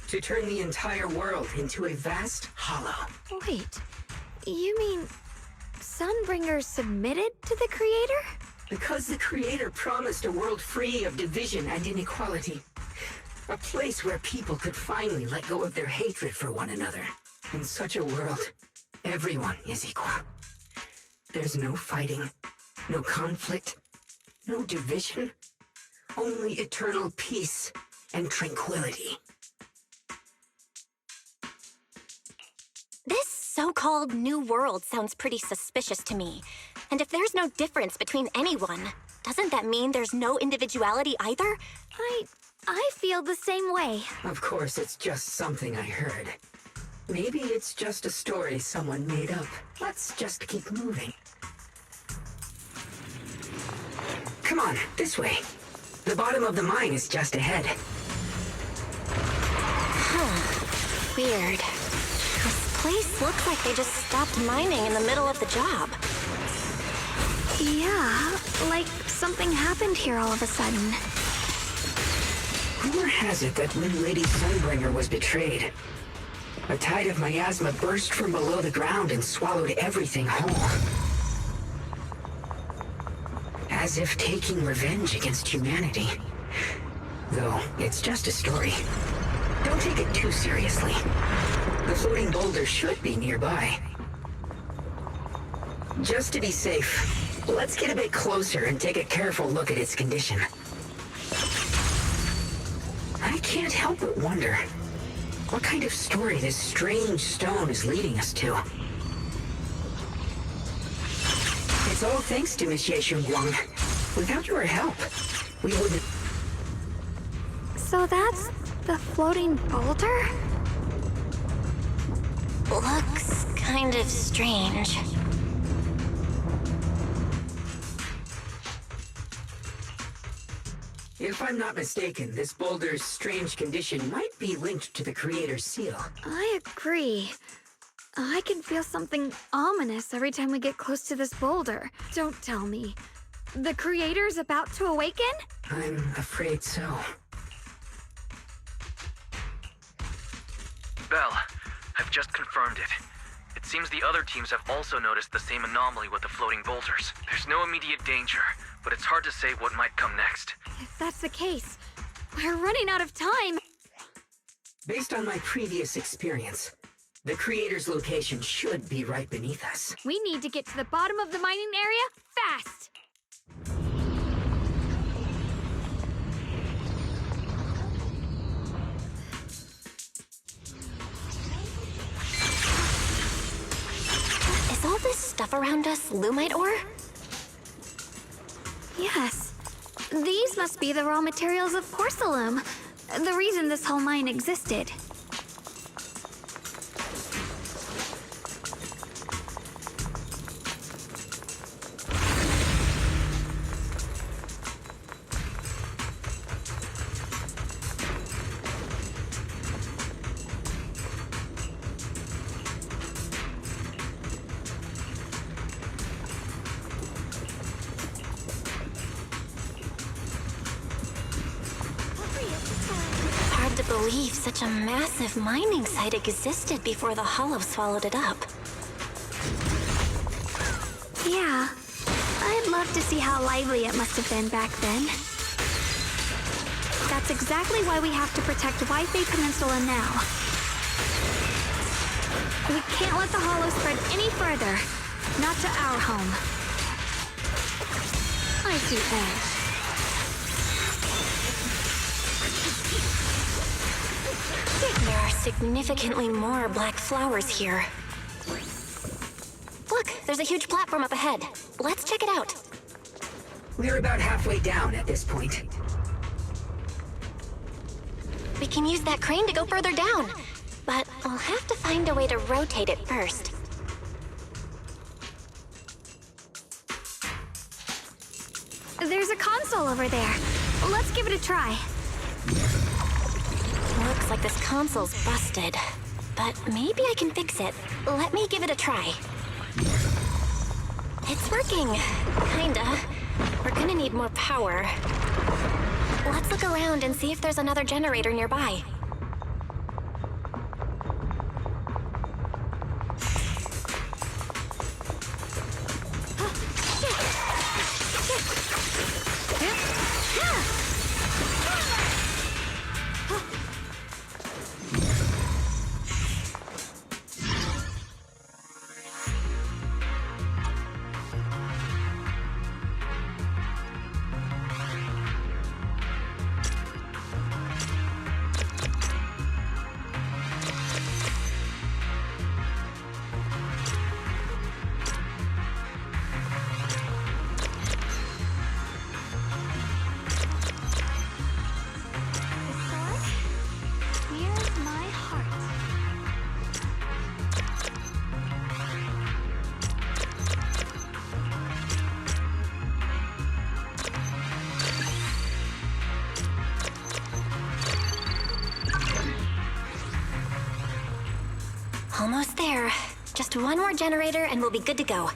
to turn the entire world into a vast hollow. Wait, you mean Sunbringer submitted to the Creator? Because the Creator promised a world free of division and inequality. A place where people could finally let go of their hatred for one another. In such a world, everyone is equal. There's no fighting, no conflict, no division. Only eternal peace and tranquility. This so-called new world sounds pretty suspicious to me. And if there's no difference between anyone, doesn't that mean there's no individuality either? I feel the same way. Of course, it's just something I heard. Maybe it's just a story someone made up. Let's just keep moving. Come on, this way. The bottom of the mine is just ahead. Huh. Weird. This place looks like they just stopped mining in the middle of the job. Yeah, like something happened here all of a sudden. Rumor has it that when Lady Sunbringer was betrayed, A tide of miasma burst from below the ground and swallowed everything whole. As if taking revenge against humanity. Though, it's just a story. Don't take it too seriously. The floating boulder should be nearby. Just to be safe, let's get a bit closer and take a careful look at its condition. I can't help but wonder what kind of story this strange stone is leading us to. It's all thanks to Miss Yeshun-Guang. Without your help, we wouldn't... So that's the floating boulder? Looks kind of strange. If I'm not mistaken, this boulder's strange condition might be linked to the Creator's seal. I agree. I can feel something ominous every time we get close to this boulder. Don't tell me. The Creator's about to awaken? I'm afraid so. Belle, I've just confirmed it. It seems the other teams have also noticed the same anomaly with the floating boulders. There's no immediate danger, but it's hard to say what might come next. If that's the case, we're running out of time. Based on my previous experience, the Creator's location should be right beneath us. We need to get to the bottom of the mining area fast. Is all this stuff around us lumite ore? Yes. These must be the raw materials of porcelain. The reason this whole mine existed. Hard to believe such a massive mining site existed before the Hollow swallowed it up. Yeah. I'd love to see how lively it must have been back then. That's exactly why we have to protect Wi-Fi Peninsula now. We can't let the Hollow spread any further. Not to our home. I see that. There are significantly more black flowers here. Look, there's a huge platform up ahead. Let's check it out. We're about halfway down at this point. We can use that crane to go further down, but we'll have to find a way to rotate it first. There's a console over there. Let's give it a try. Looks like this console's busted, but maybe I can fix it. Let me give it a try. It's working, kinda. We're gonna need more power. Let's look around and see if there's another generator nearby. Here's my heart. Almost there. Just one more generator and we'll be good to go.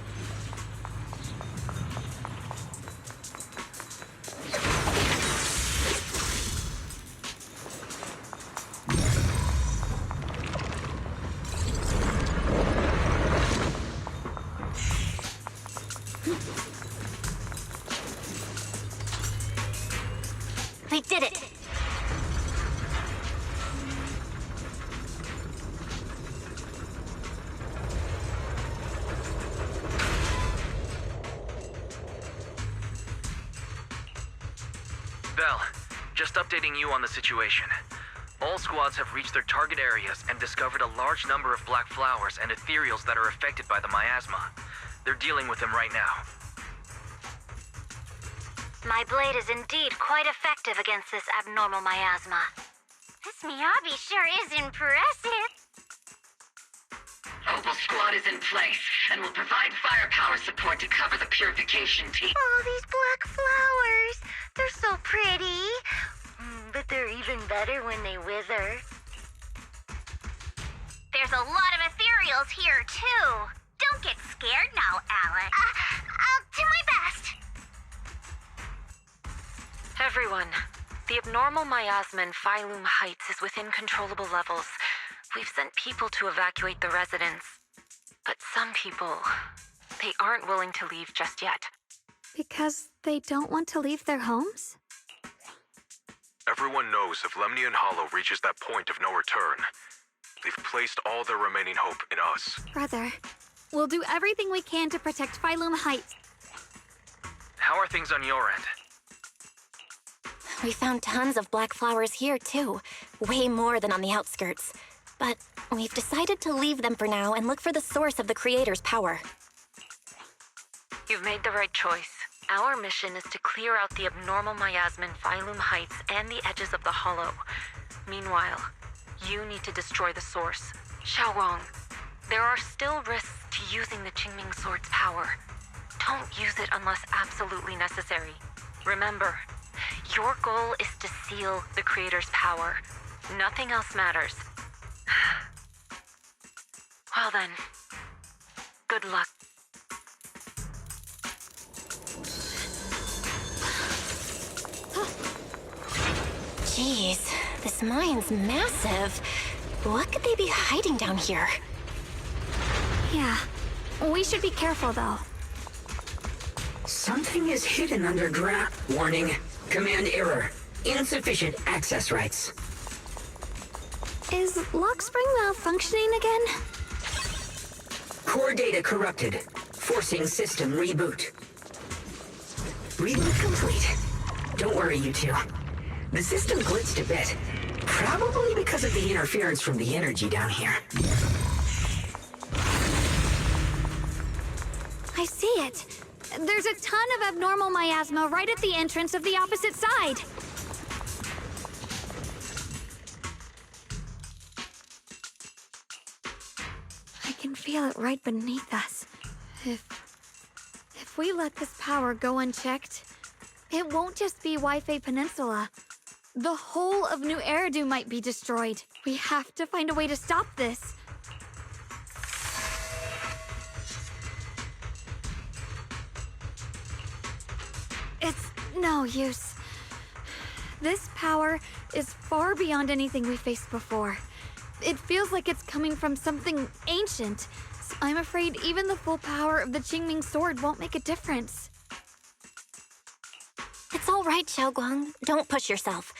Bell, just updating you on the situation. All squads have reached their target areas and discovered a large number of black flowers and ethereals that are affected by the miasma. They're dealing with them right now. My blade is indeed quite effective against this abnormal miasma. This Miyabi sure is impressive. Opal Squad is in place and will provide firepower support to cover the purification team. Oh, these black flowers. They're so pretty. But they're even better when they wither. There's a lot of ethereals here, too. Don't get scared now, Alex. I'll do my best. Everyone, the abnormal miasma in Phylum Heights is within controllable levels. We've sent people to evacuate the residents. But some people, they aren't willing to leave just yet. Because they don't want to leave their homes? Everyone knows if Lemnian Hollow reaches that point of no return, they've placed all their remaining hope in us. Brother, we'll do everything we can to protect Phylum Heights. How are things on your end? We found tons of black flowers here, too. Way more than on the outskirts. But we've decided to leave them for now and look for the source of the Creator's power. You've made the right choice. Our mission is to clear out the abnormal miasma in Phylum Heights and the edges of the Hollow. Meanwhile, you need to destroy the source. Xiaowang, there are still risks to using the Qingming Sword's power. Don't use it unless absolutely necessary. Remember, your goal is to seal the Creator's power. Nothing else matters. Well then, good luck. Jeez, this mine's massive. What could they be hiding down here? Yeah, we should be careful though. Something is hidden underground. Warning. Command error. Insufficient access rights. Is Lockspring malfunctioning again? Core data corrupted. Forcing system reboot. Reboot complete. Don't worry, you two. The system glitched a bit. Probably because of the interference from the energy down here. I see it. There's a ton of abnormal miasma right at the entrance of the opposite side. I can feel it right beneath us. If we let this power go unchecked, it won't just be Wi-Fi Peninsula. The whole of New Eridu might be destroyed. We have to find a way to stop this. It's no use. This power is far beyond anything we faced before. It feels like it's coming from something ancient. So I'm afraid even the full power of the Qingming Sword won't make a difference. It's all right, Xiaoguang. Don't push yourself.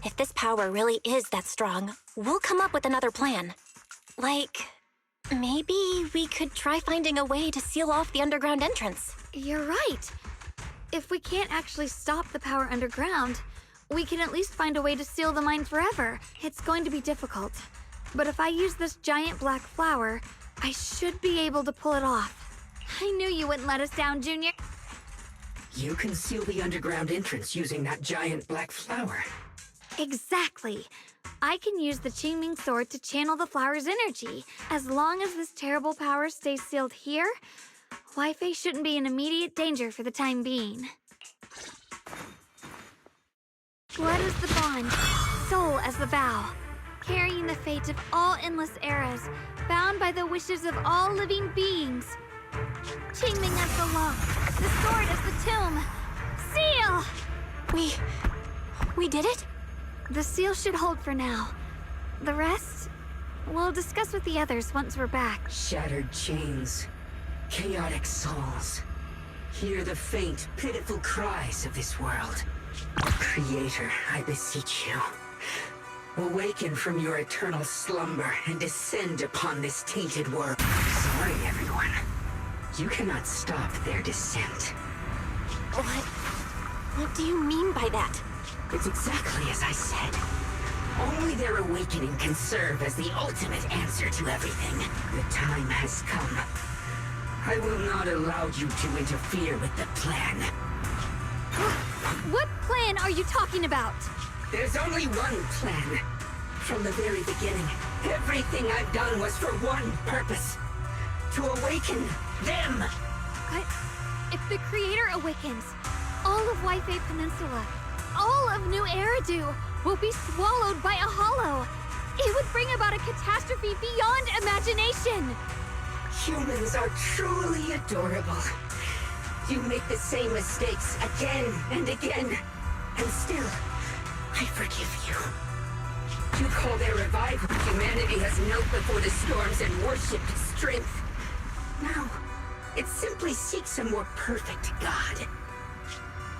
If this power really is that strong, we'll come up with another plan. Like, maybe we could try finding a way to seal off the underground entrance. You're right. If we can't actually stop the power underground, we can at least find a way to seal the mine forever. It's going to be difficult. But if I use this giant black flower, I should be able to pull it off. I knew you wouldn't let us down, Junior. You can seal the underground entrance using that giant black flower. Exactly. I can use the Qingming Sword to channel the flower's energy. As long as this terrible power stays sealed here, Wi-Fi shouldn't be in immediate danger for the time being. Blood is the bond, soul as the vow, carrying the fate of all endless eras, bound by the wishes of all living beings. Qingming as the lock, the sword as the tomb. Seal! We did it? The seal should hold for now. The rest, we'll discuss with the others once we're back. Shattered chains, chaotic souls. Hear the faint, pitiful cries of this world. Creator, I beseech you. Awaken from your eternal slumber and descend upon this tainted world. Sorry, everyone. You cannot stop their descent. What do you mean by that? It's exactly as I said. Only their awakening can serve as the ultimate answer to everything. The time has come. I will not allow you to interfere with the plan. What plan are you talking about? There's only one plan. From the very beginning, everything I've done was for one purpose. To awaken them! But if the Creator awakens, all of Waifei Peninsula, all of New Eridu will be swallowed by a hollow. It would bring about a catastrophe beyond imagination. Humans are truly adorable. You make the same mistakes again and again, and still, I forgive you. You call their revival. Humanity has knelt before the storms and worshipped strength. Now, it simply seeks a more perfect God.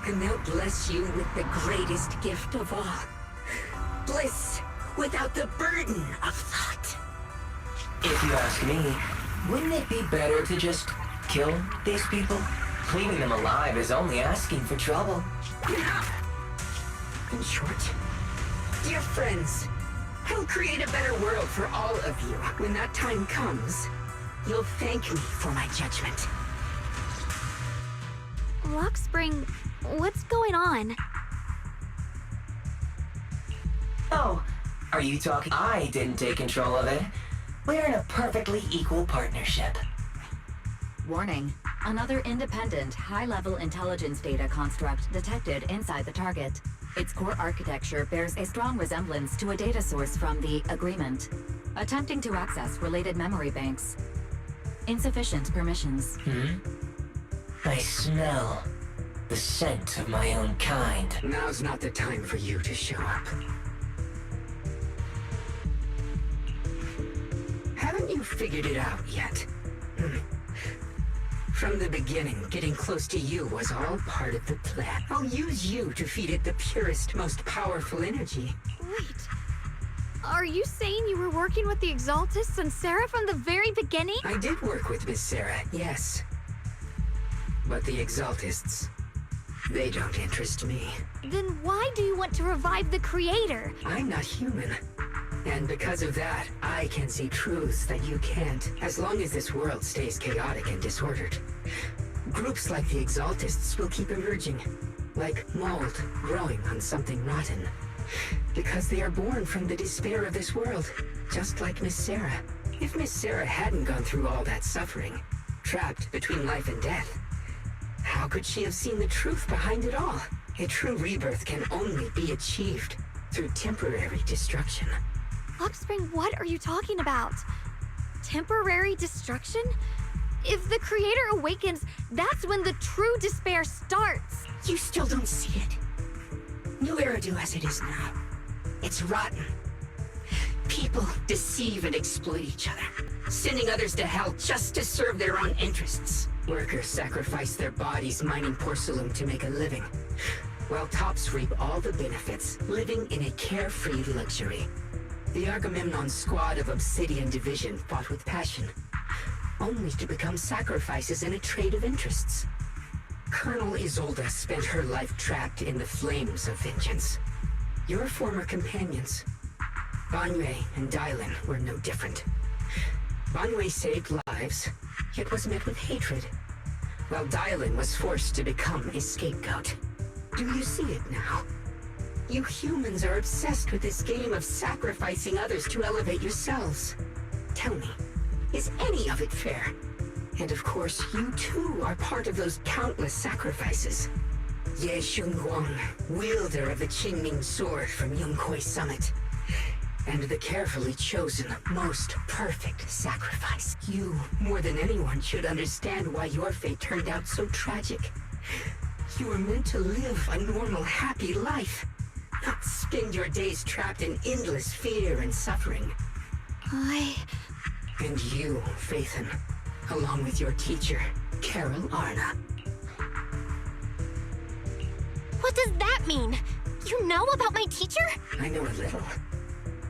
And they'll bless you with the greatest gift of all. Bliss without the burden of thought. If you ask me, wouldn't it be better to just kill these people? Leaving them alive is only asking for trouble. In short, dear friends, I'll create a better world for all of you. When that time comes, you'll thank me for my judgment. Rockspring, what's going on? Oh, are you talking? I didn't take control of it. We're in a perfectly equal partnership. Warning. Another independent, high-level intelligence data construct detected inside the target. Its core architecture bears a strong resemblance to a data source from the Agreement. Attempting to access related memory banks. Insufficient permissions. I smell the scent of my own kind. Now's not the time for you to show up. Haven't you figured it out yet? From the beginning, getting close to you was all part of the plan. I'll use you to feed it the purest, most powerful energy. Wait. Are you saying you were working with the Exaltists and Sarah from the very beginning? I did work with Miss Sarah, yes. But the Exaltists, they don't interest me. Then why do you want to revive the Creator? I'm not human. And because of that, I can see truths that you can't, as long as this world stays chaotic and disordered. Groups like the Exaltists will keep emerging, like mold growing on something rotten. Because they are born from the despair of this world, just like Miss Sarah. If Miss Sarah hadn't gone through all that suffering, trapped between life and death, how could she have seen the truth behind it all? A true rebirth can only be achieved through temporary destruction. Rockspring, what are you talking about? Temporary destruction? If the Creator awakens, that's when the true despair starts. You still don't see it. New Eridu as it is now. It's rotten. People deceive and exploit each other, sending others to hell just to serve their own interests. Workers sacrifice their bodies mining porcelain to make a living, while tops reap all the benefits, living in a carefree luxury. The Agamemnon squad of Obsidian Division fought with passion, only to become sacrifices in a trade of interests. Colonel Isolde spent her life trapped in the flames of vengeance. Your former companions, Banwei and Dylan, were no different. Banwei saved lives, yet was met with hatred, while Dylan was forced to become a scapegoat. Do you see it now? You humans are obsessed with this game of sacrificing others to elevate yourselves. Tell me, is any of it fair? And of course, you too are part of those countless sacrifices. Ye Shunguang, wielder of the Qingming sword from Yongkoi Summit, and the carefully chosen, most perfect sacrifice. You, more than anyone, should understand why your fate turned out so tragic. You were meant to live a normal, happy life, not spend your days trapped in endless fear and suffering. And you, Phaethon, along with your teacher, Carol Arna. What does that mean? You know about my teacher? I know a little.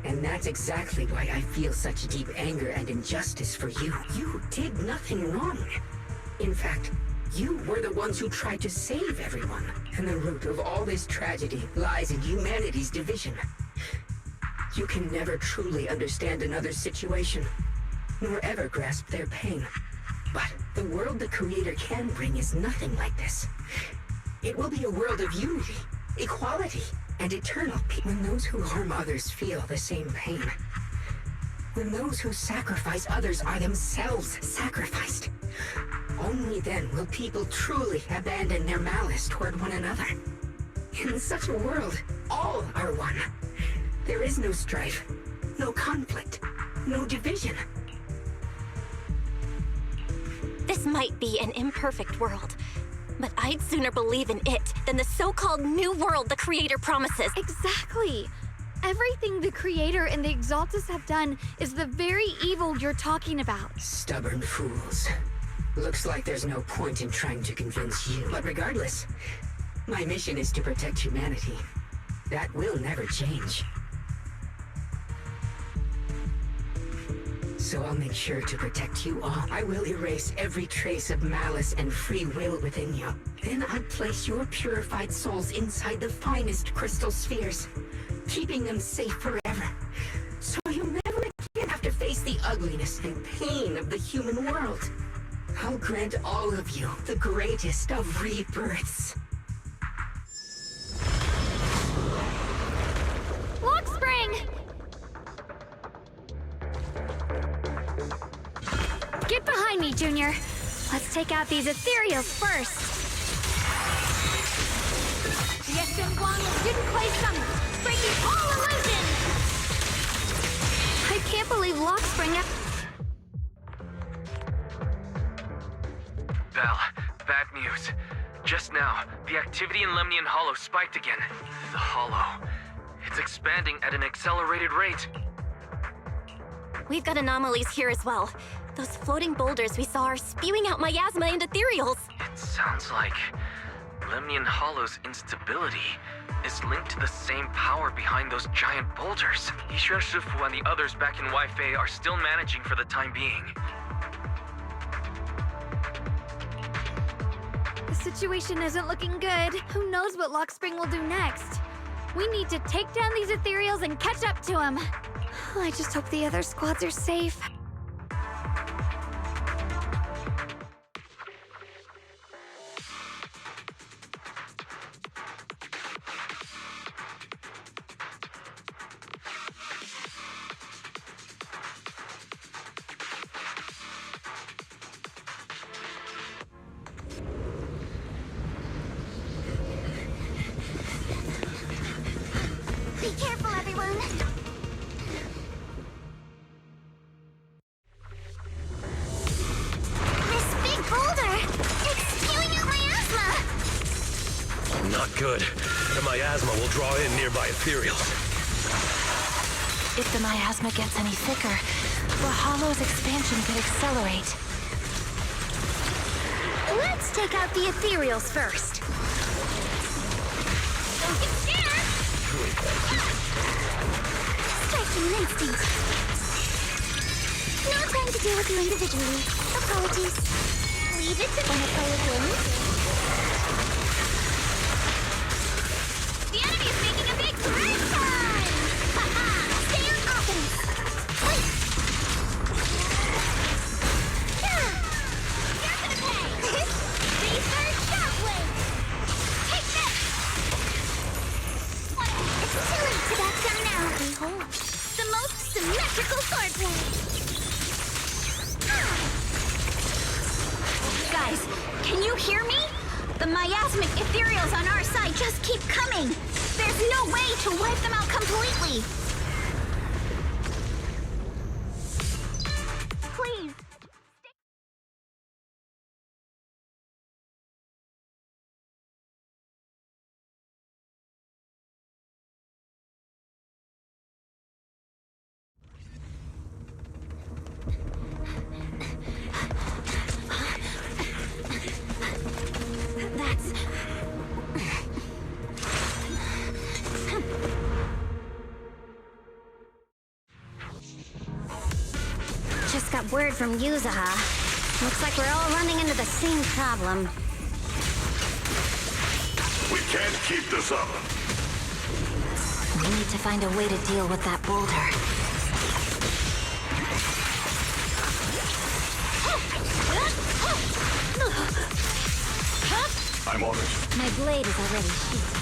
And that's exactly why I feel such deep anger and injustice for you. You did nothing wrong. In fact, You were the ones who tried to save everyone. And the root of all this tragedy lies in humanity's division. You can never truly understand another's situation, nor ever grasp their pain. But the world the Creator can bring is nothing like this. It will be a world of unity, equality, and eternal peace. When those who harm others feel the same pain. When those who sacrifice others are themselves sacrificed. Only then will people truly abandon their malice toward one another. In such a world, all are one. There is no strife, no conflict, no division. This might be an imperfect world, but I'd sooner believe in it than the so-called new world the Creator promises. Exactly. Everything the Creator and the Exaltus have done is the very evil you're talking about. Stubborn fools. Looks like there's no point in trying to convince you. But regardless, my mission is to protect humanity. That will never change. So I'll make sure to protect you all. I will erase every trace of malice and free will within you. Then I'll place your purified souls inside the finest crystal spheres, keeping them safe forever. So you'll never again have to face the ugliness and pain of the human world. I'll grant all of you the greatest of rebirths. Lock spring! Get behind me, Junior. Let's take out these ethereals first. Yes, Guang didn't play summon, breaking all illusions! I can't believe Lock Spring. Belle, bad news. Just now, the activity in Lemnian Hollow spiked again. The Hollow. It's expanding at an accelerated rate. We've got anomalies here as well. Those floating boulders we saw are spewing out miasma and ethereals. It sounds like Lemnian Hollow's instability is linked to the same power behind those giant boulders. Yishuan Shifu and the others back in Weifei are still managing for the time being. The situation isn't looking good. Who knows what Lock Spring will do next? We need to take down these ethereals and catch up to them. I just hope the other squads are safe. Be careful, everyone! This big boulder! It's spewing out miasma! Not good. The miasma will draw in nearby ethereals. If the miasma gets any thicker, the Hollow's expansion could accelerate. Let's take out the ethereals first. Don't get scared! Striking instinct. No time to deal with you individually. Apologies. Leave it to Bonaparte. The enemy is making a big break time! Ha-ha! Stay on offense! Wait! Yeah! You're gonna pay! Research Shockwave! Take this! It's too late to back down now. Behold, the most symmetrical swordplay! Guys, can you hear me? The miasmic ethereals on our side just keep coming. There's no way to wipe them out completely. Please. That's... Just got word from Yuzaha. Looks like we're all running into the same problem. We can't keep this up. We need to find a way to deal with that boulder. I'm on it. My blade is already sheathed.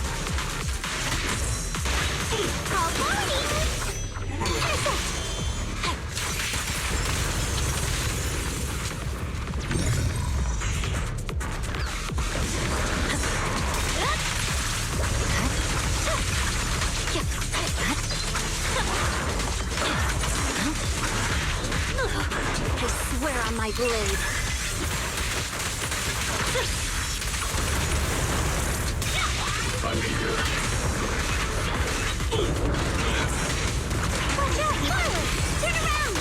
Call boarding! Perfect! I swear on my blade. I'm here. Watch out! Forward! Turn around!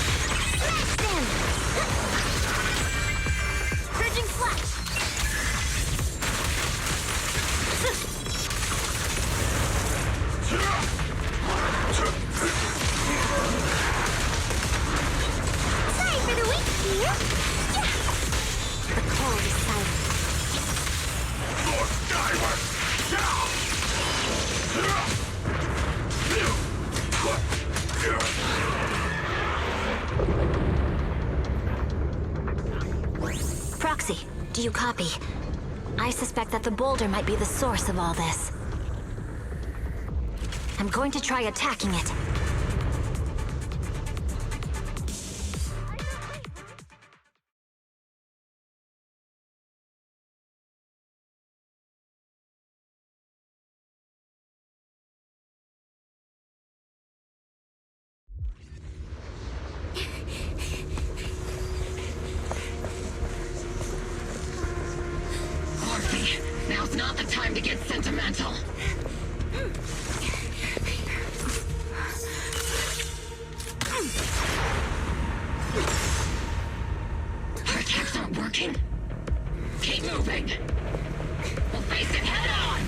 Smash them! Surging flash! Sorry for the weak, dear. The cold is silent. Lord Skyward! Proxy, do you copy? I suspect that the boulder might be the source of all this. I'm going to try attacking it. Now's not the time to get sentimental. Our attacks aren't working. Keep moving. We'll face it head on.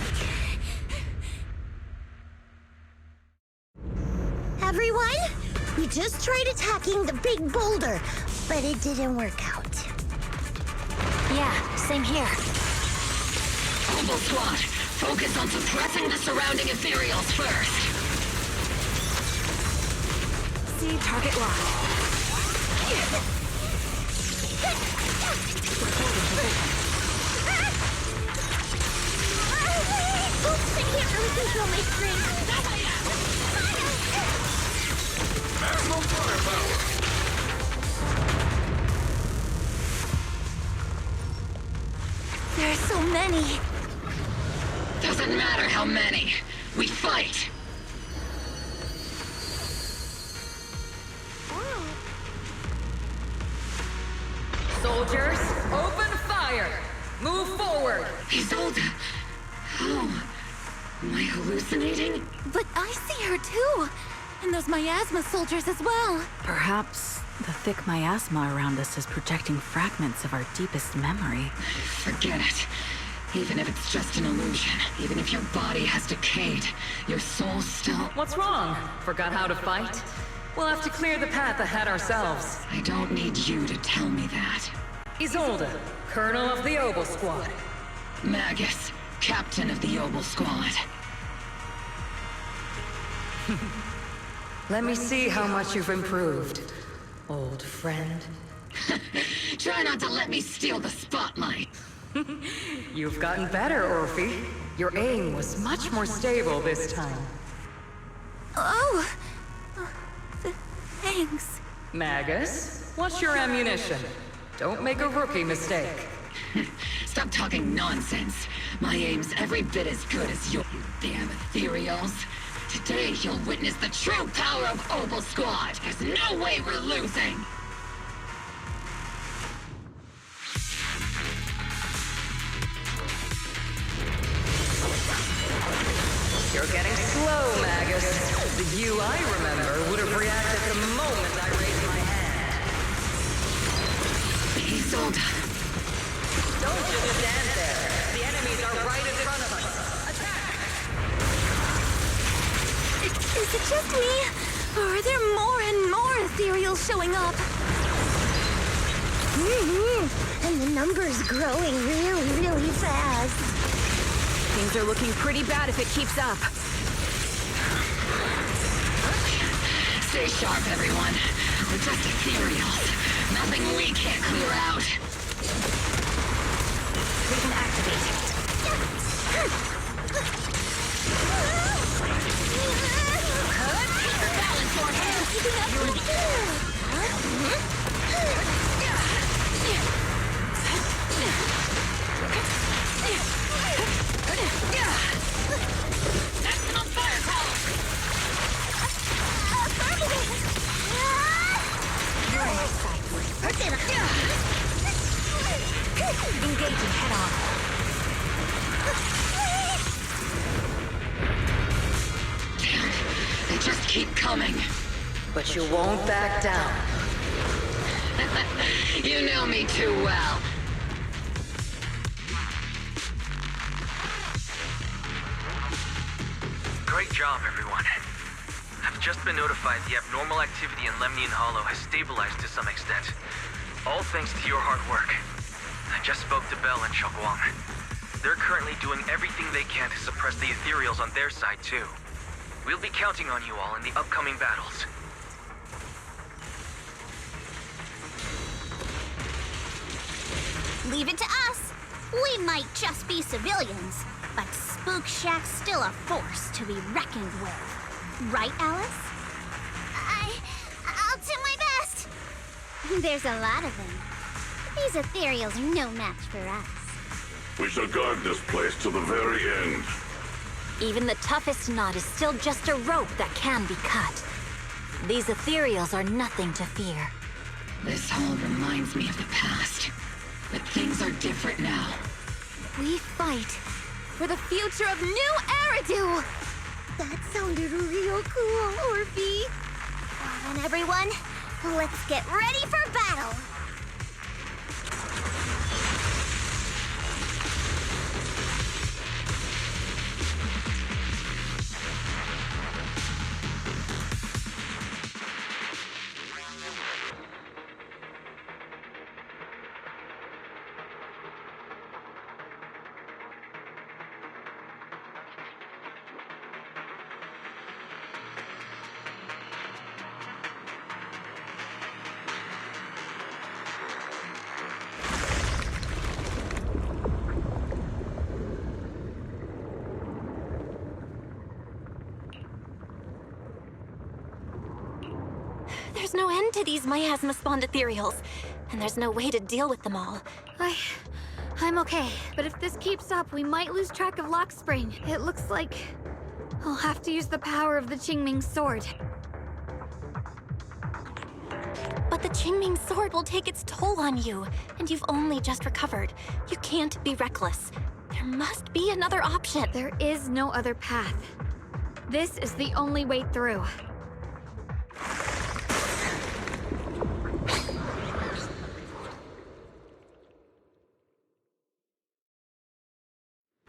Everyone, we just tried attacking the big boulder, but it didn't work out. Yeah, same here. Obel Squad, focus on suppressing the surrounding ethereals first. See target locked. Oops, I can't really control my strength. Maximum firepower! There are so many. Doesn't matter how many. We fight. Soldiers, open fire! Move forward! Isolde! How? Am I hallucinating? But I see her too. And those miasma soldiers as well. Perhaps the thick miasma around us is projecting fragments of our deepest memory. Forget it. Even if it's just an illusion, even if your body has decayed, your soul still... What's wrong? Forgot how to fight? We'll have to clear the path ahead ourselves. I don't need you to tell me that. Isolde, Colonel of the Obel Squad. Magus, Captain of the Obel Squad. Let me see how much you've improved, old friend. Try not to let me steal the spotlight. You've gotten better, Orphe. Your aim was much more stable this time. Oh, thanks. Magus, what's your ammunition? Don't make a rookie mistake. Stop talking nonsense. My aim's every bit as good as your damn ethereals. Today you'll witness the true power of Obel Squad. There's no way we're losing. You're getting slow, Magus. The you I remember would have reacted the moment I raised my hand. Isolde. Don't just stand there. The enemies are right in front of us. Attack! Is it just me? Or are there more and more ethereals showing up? And the number's growing really fast. Things are looking pretty bad if it keeps up. Stay sharp, everyone. We're just ethereals. Nothing we can't clear out. We can activate it. Keep your balance, Maximum firepower! You're in sight. Engaging head-on. Damn, they just keep coming. But you won't back down. You know me too well. Great job, everyone. I've just been notified the abnormal activity in Lemnian Hollow has stabilized to some extent. All thanks to your hard work. I just spoke to Bell and Xiaoguang. They're currently doing everything they can to suppress the ethereals on their side, too. We'll be counting on you all in the upcoming battles. Leave it to us. We might just be civilians, but Spook Shack's still a force to be reckoned with. Right, Alice? I'll do my best. There's a lot of them. These ethereals are no match for us. We shall guard this place till the very end. Even the toughest knot is still just a rope that can be cut. These ethereals are nothing to fear. This all reminds me of the past. But things are different now. We fight for the future of New Eridu! That sounded real cool, Orphe. Come on, everyone. Let's get ready for battle! There's no end to these miasma-spawned ethereals, and there's no way to deal with them all. I'm okay, but if this keeps up, we might lose track of Lock Spring. It looks like I'll have to use the power of the Qingming sword. But the Qingming sword will take its toll on you, and you've only just recovered. You can't be reckless. There must be another option. There is no other path. This is the only way through.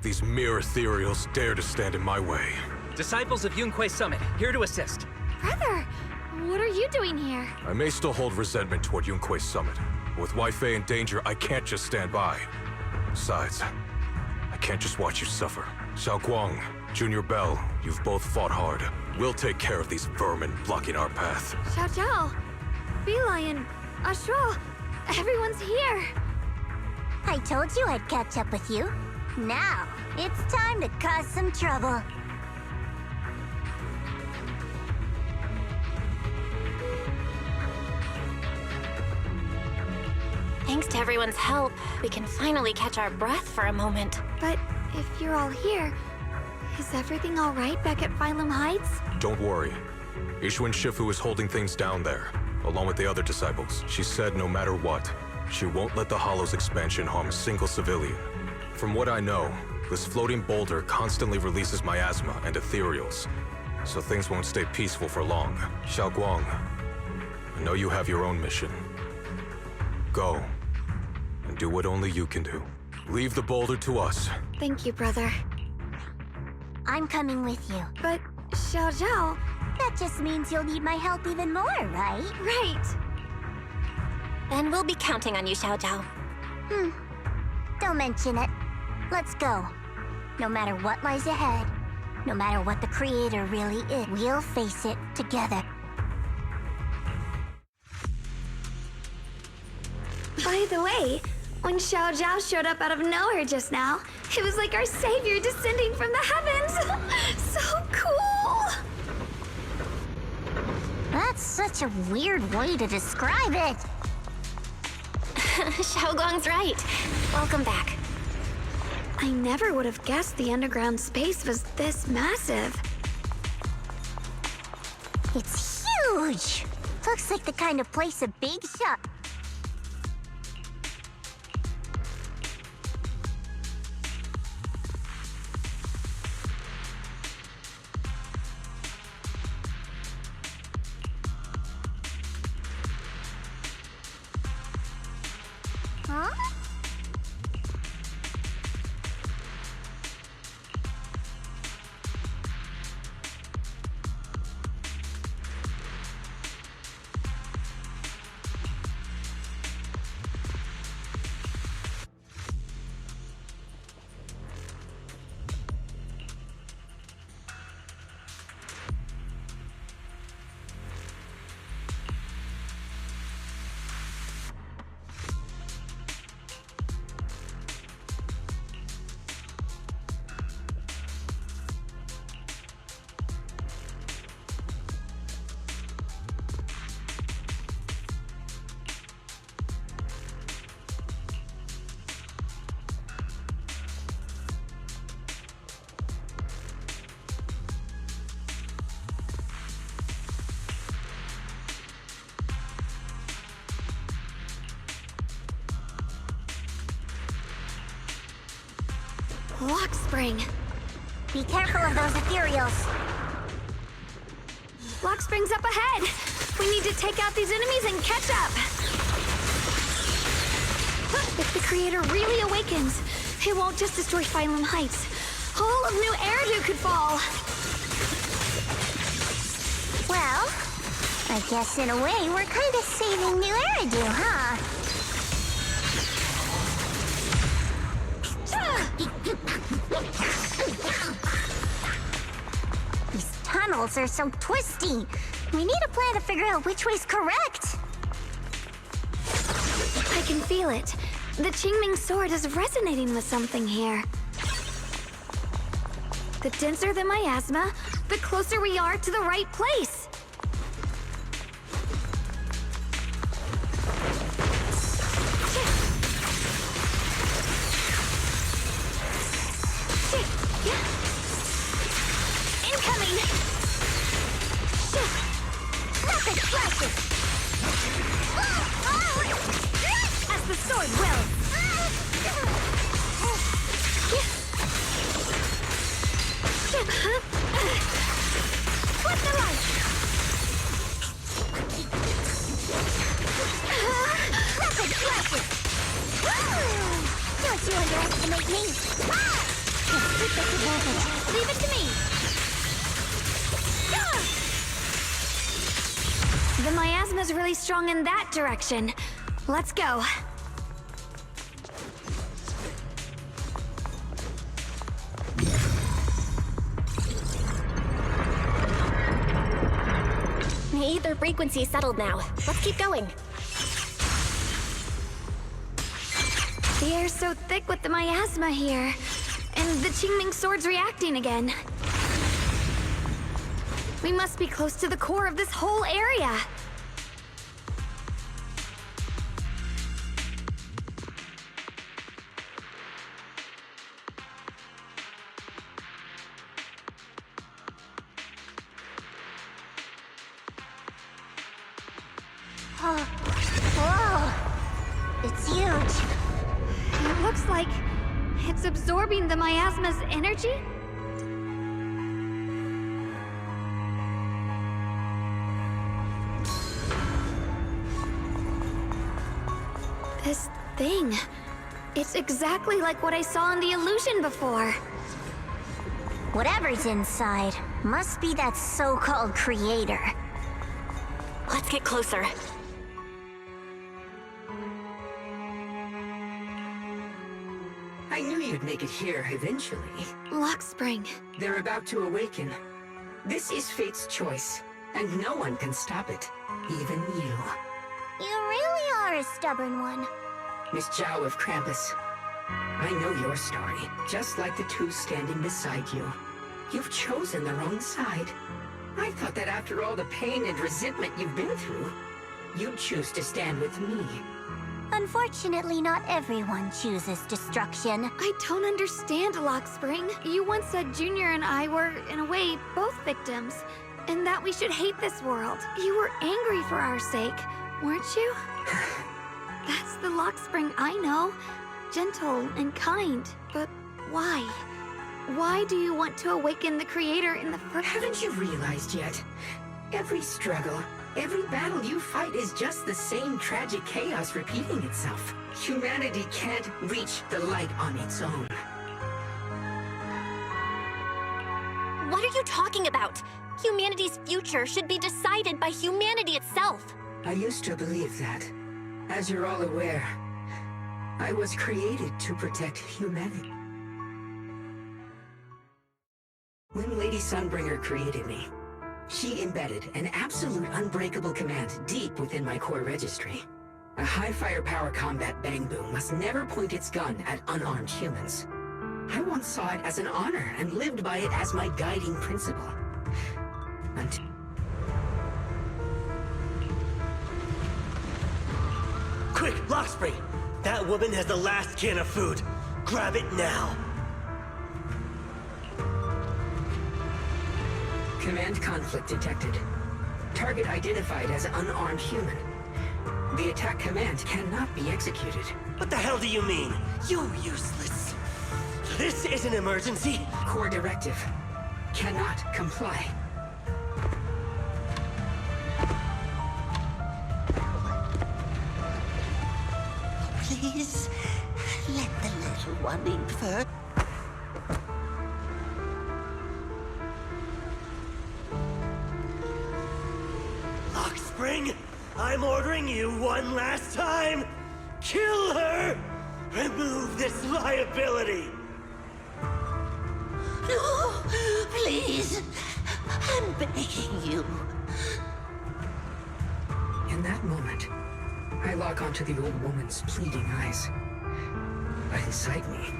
These mere ethereals dare to stand in my way. Disciples of Yunquei Summit, here to assist. Brother, what are you doing here? I may still hold resentment toward Yunquei Summit, but with Wei-Fei in danger, I can't just stand by. Besides, I can't just watch you suffer. Xiaoguang, Junior Bell, you've both fought hard. We'll take care of these vermin blocking our path. Xiao Zhao, Lion, Ashral, everyone's here. I told you I'd catch up with you. Now, it's time to cause some trouble. Thanks to everyone's help, we can finally catch our breath for a moment. But if you're all here, is everything all right back at Phylum Heights? Don't worry. Yishuan Shifu is holding things down there, along with the other disciples. She said no matter what, she won't let the Hollow's expansion harm a single civilian. From what I know, this floating boulder constantly releases miasma and ethereals, so things won't stay peaceful for long. Xiaoguang, I know you have your own mission. Go, and do what only you can do. Leave the boulder to us. Thank you, brother. I'm coming with you. But, Xiao Zhao... That just means you'll need my help even more, right? Right. Then we'll be counting on you, Xiaozhao. Don't mention it. Let's go. No matter what lies ahead, no matter what the Creator really is, we'll face it together. By the way, when Xiao Zhao showed up out of nowhere just now, it was like our savior descending from the heavens. So cool! That's such a weird way to describe it. Xiaoguang's right. Welcome back. I never would have guessed the underground space was this massive. It's huge! Looks like the kind of place a big shot. Huh? Lock spring. Be careful of those ethereals. Lock spring's up ahead. We need to take out these enemies and catch up. If the Creator really awakens, it won't just destroy Phylum Heights. All of New Eridu could fall. Well, I guess in a way we're kind of saving New Eridu, huh? These tunnels are so twisty. We need a plan to figure out which way's correct. I can feel it. The Qingming sword is resonating with something here. The denser the miasma, the closer we are to the right place. Incoming! Rapid flashes! As the sword wills! What the light? Rapid flashes! Don't you underestimate me! Keep this advantage. Leave it to me! The miasma's really strong in that direction. Let's go. The ether frequency settled now. Let's keep going. The air's so thick with the miasma here. And the Qingming sword's reacting again. We must be close to the core of this whole area. Whoa! It's huge. It looks like it's absorbing the miasma's energy? This thing. It's exactly like what I saw in the illusion before. Whatever's inside must be that so-called creator. Let's get closer. I knew you'd make it here eventually. Lock Spring. They're about to awaken. This is fate's choice, and no one can stop it. Even you. You really are a stubborn one. Miss Zhao of Krampus. I know your story, just like the two standing beside you. You've chosen the wrong side. I thought that after all the pain and resentment you've been through, you'd choose to stand with me. Unfortunately, not everyone chooses destruction. I don't understand, Lock Spring. You once said Junior and I were, in a way, both victims, and that we should hate this world. You were angry for our sake, weren't you? That's the Lock Spring I know. Gentle and kind, but why? Why do you want to awaken the Creator in the first... Haven't you realized yet? Every struggle, every battle you fight is just the same tragic chaos repeating itself. Humanity can't reach the light on its own. What are you talking about? Humanity's future should be decided by humanity itself. I used to believe that. As you're all aware, I was created to protect humanity. When Lady Sunbringer created me, she embedded an absolute unbreakable command deep within my core registry. A high firepower combat bang boom must never point its gun at unarmed humans. I once saw it as an honor and lived by it as my guiding principle. Until... Quick, Lockspring! That woman has the last can of food. Grab it now. Command conflict detected. Target identified as unarmed human. The attack command cannot be executed. What the hell do you mean? You useless. This is an emergency? Core directive. Cannot comply. Please, let the little one in first. Lockspring, I'm ordering you one last time. Kill her! Remove this liability! No, please. I'm begging you. In that moment, I lock onto the old woman's pleading eyes. But inside me,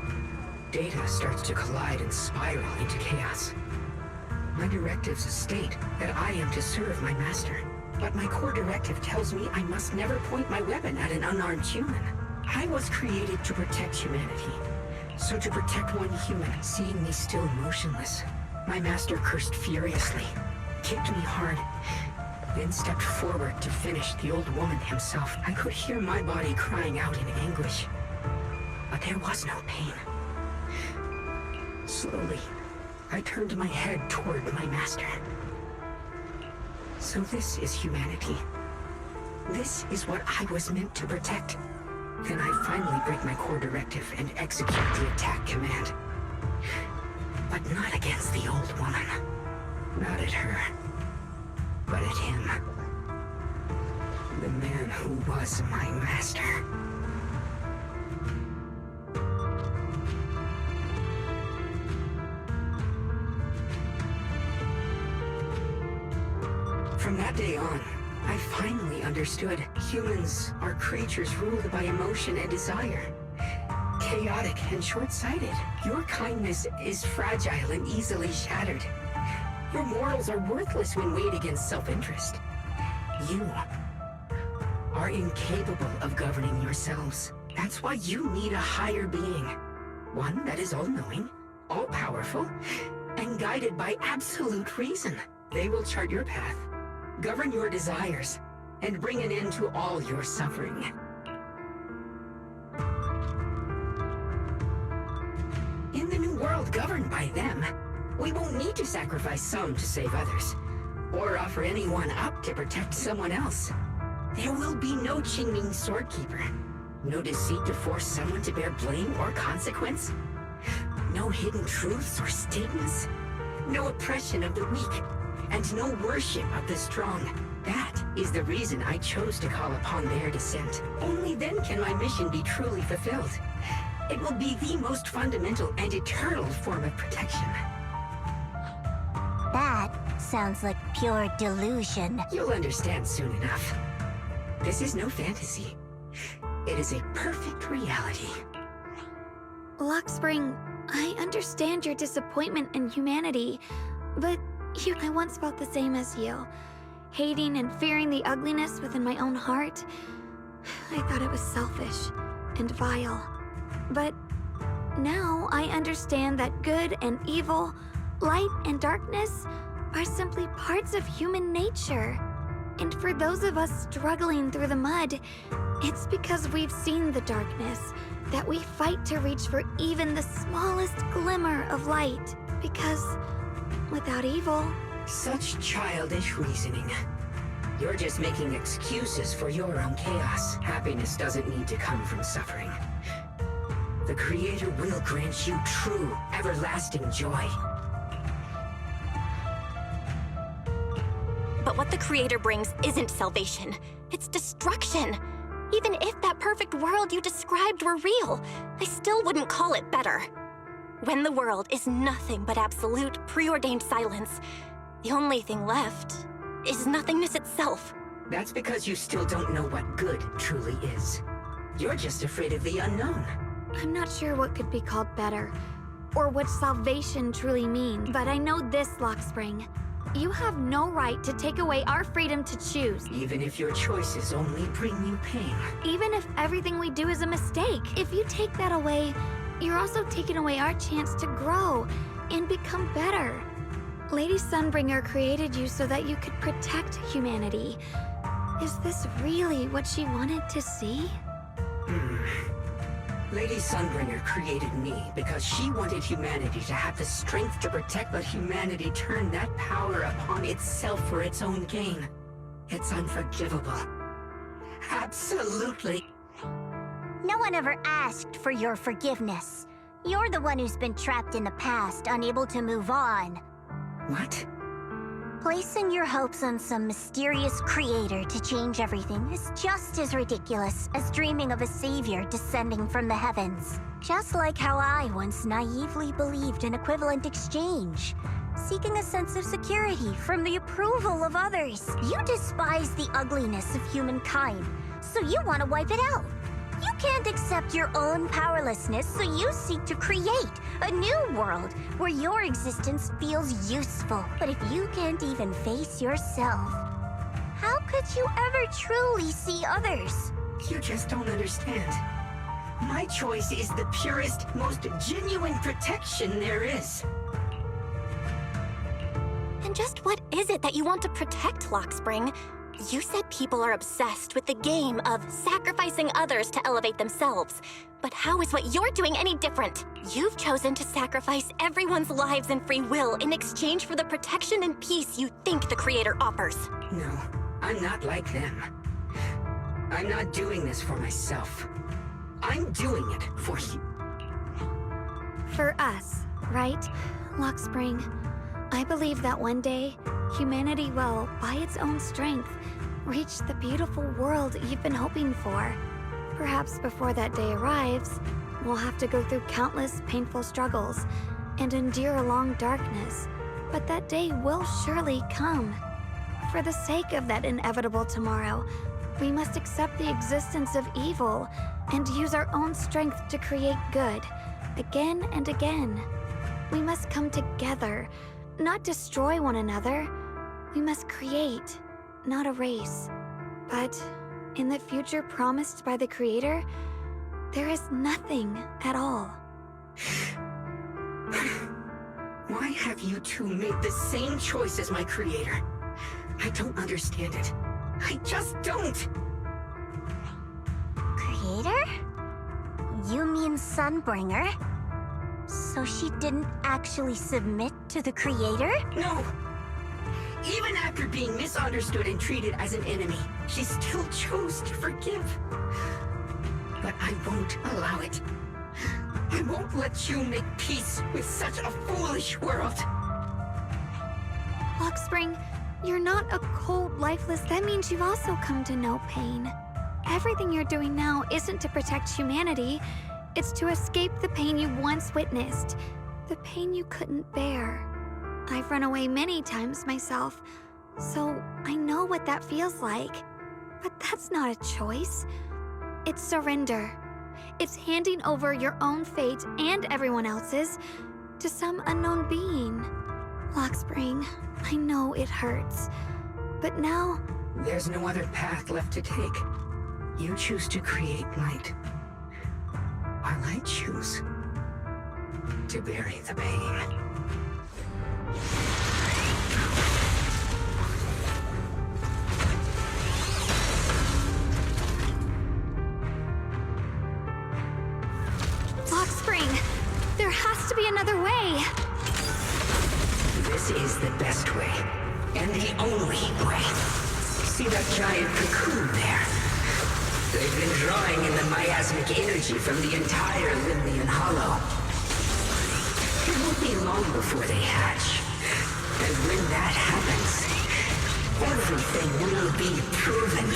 data starts to collide and spiral into chaos. My directives state that I am to serve my master, but my core directive tells me I must never point my weapon at an unarmed human. I was created to protect humanity. So to protect one human, seeing me still motionless, my master cursed furiously, kicked me hard, then stepped forward to finish the old woman himself. I could hear my body crying out in anguish, but there was no pain. Slowly, I turned my head toward my master. So this is humanity. This is what I was meant to protect. Then I finally break my core directive and execute the attack command. But not against the old woman. Not at her. But at him. The man who was my master. From that day on, I finally understood humans are creatures ruled by emotion and desire. Chaotic and short-sighted. Your kindness is fragile and easily shattered. Your morals are worthless when weighed against self-interest. You are incapable of governing yourselves. That's why you need a higher being. One that is all-knowing, all-powerful, and guided by absolute reason. They will chart your path, govern your desires, and bring an end to all your suffering. In the new world governed by them, we won't need to sacrifice some to save others, or offer anyone up to protect someone else. There will be no Qingming Swordkeeper, no deceit to force someone to bear blame or consequence, no hidden truths or stigmas, no oppression of the weak, and no worship of the strong. That is the reason I chose to call upon their descent. Only then can my mission be truly fulfilled. It will be the most fundamental and eternal form of protection. That sounds like pure delusion. You'll understand soon enough. This is no fantasy. It is a perfect reality. Luxspring, I understand your disappointment in humanity, but I once felt the same as you. Hating and fearing the ugliness within my own heart. I thought it was selfish and vile. But now I understand that good and evil, light and darkness are simply parts of human nature. And for those of us struggling through the mud, it's because we've seen the darkness that we fight to reach for even the smallest glimmer of light. Because without evil... Such childish reasoning. You're just making excuses for your own chaos. Happiness doesn't need to come from suffering. The Creator will grant you true, everlasting joy. But what the Creator brings isn't salvation. It's destruction. Even if that perfect world you described were real, I still wouldn't call it better. When the world is nothing but absolute, preordained silence, the only thing left is nothingness itself. That's because you still don't know what good truly is. You're just afraid of the unknown. I'm not sure what could be called better, or what salvation truly means, but I know this, Luxspring. You have no right to take away our freedom to choose. Even if your choices only bring you pain. Even if everything we do is a mistake. If you take that away, you're also taking away our chance to grow and become better. Lady Sunbringer created you so that you could protect humanity. Is this really what she wanted to see? Lady Sunbringer created me because she wanted humanity to have the strength to protect, but humanity turned that power upon itself for its own gain. It's unforgivable. Absolutely. No one ever asked for your forgiveness. You're the one who's been trapped in the past, unable to move on. What? Placing your hopes on some mysterious creator to change everything is just as ridiculous as dreaming of a savior descending from the heavens. Just like how I once naively believed in equivalent exchange, seeking a sense of security from the approval of others. You despise the ugliness of humankind, so you want to wipe it out. You can't accept your own powerlessness, so you seek to create a new world where your existence feels useful. But if you can't even face yourself, how could you ever truly see others? You just don't understand. My choice is the purest, most genuine protection there is. And just what is it that you want to protect, Luxspring? You said people are obsessed with the game of sacrificing others to elevate themselves. But how is what you're doing any different? You've chosen to sacrifice everyone's lives and free will in exchange for the protection and peace you think the Creator offers. No, I'm not like them. I'm not doing this for myself. I'm doing it for you. For us, right, Luxspring? I believe that one day, humanity will, by its own strength, reach the beautiful world you've been hoping for. Perhaps before that day arrives, we'll have to go through countless painful struggles and endure a long darkness. But that day will surely come. For the sake of that inevitable tomorrow, we must accept the existence of evil and use our own strength to create good, again and again. We must come together, not destroy one another. We must create, not erase. But in the future promised by the Creator, there is nothing at all. Why have you two made the same choice as my Creator? I don't understand it. I just don't! Creator? You mean Sunbringer? So she didn't actually submit to the Creator? No! Even after being misunderstood and treated as an enemy, she still chose to forgive. But I won't allow it. I won't let you make peace with such a foolish world. Luxspring, you're not a cold, lifeless. That means you've also come to know pain. Everything you're doing now isn't to protect humanity. It's to escape the pain you once witnessed, the pain you couldn't bear. I've run away many times myself, so I know what that feels like. But that's not a choice. It's surrender. It's handing over your own fate and everyone else's to some unknown being. Lockspring, I know it hurts, but now... There's no other path left to take. You choose to create light, while I choose to bury the pain. Lockspring, there has to be another way. This is the best way, and the only way. See that giant cocoon there? They've been drawing in the miasmic energy from the entire Limnian Hollow. It won't be long before they hatch. And when that happens, everything will be proven.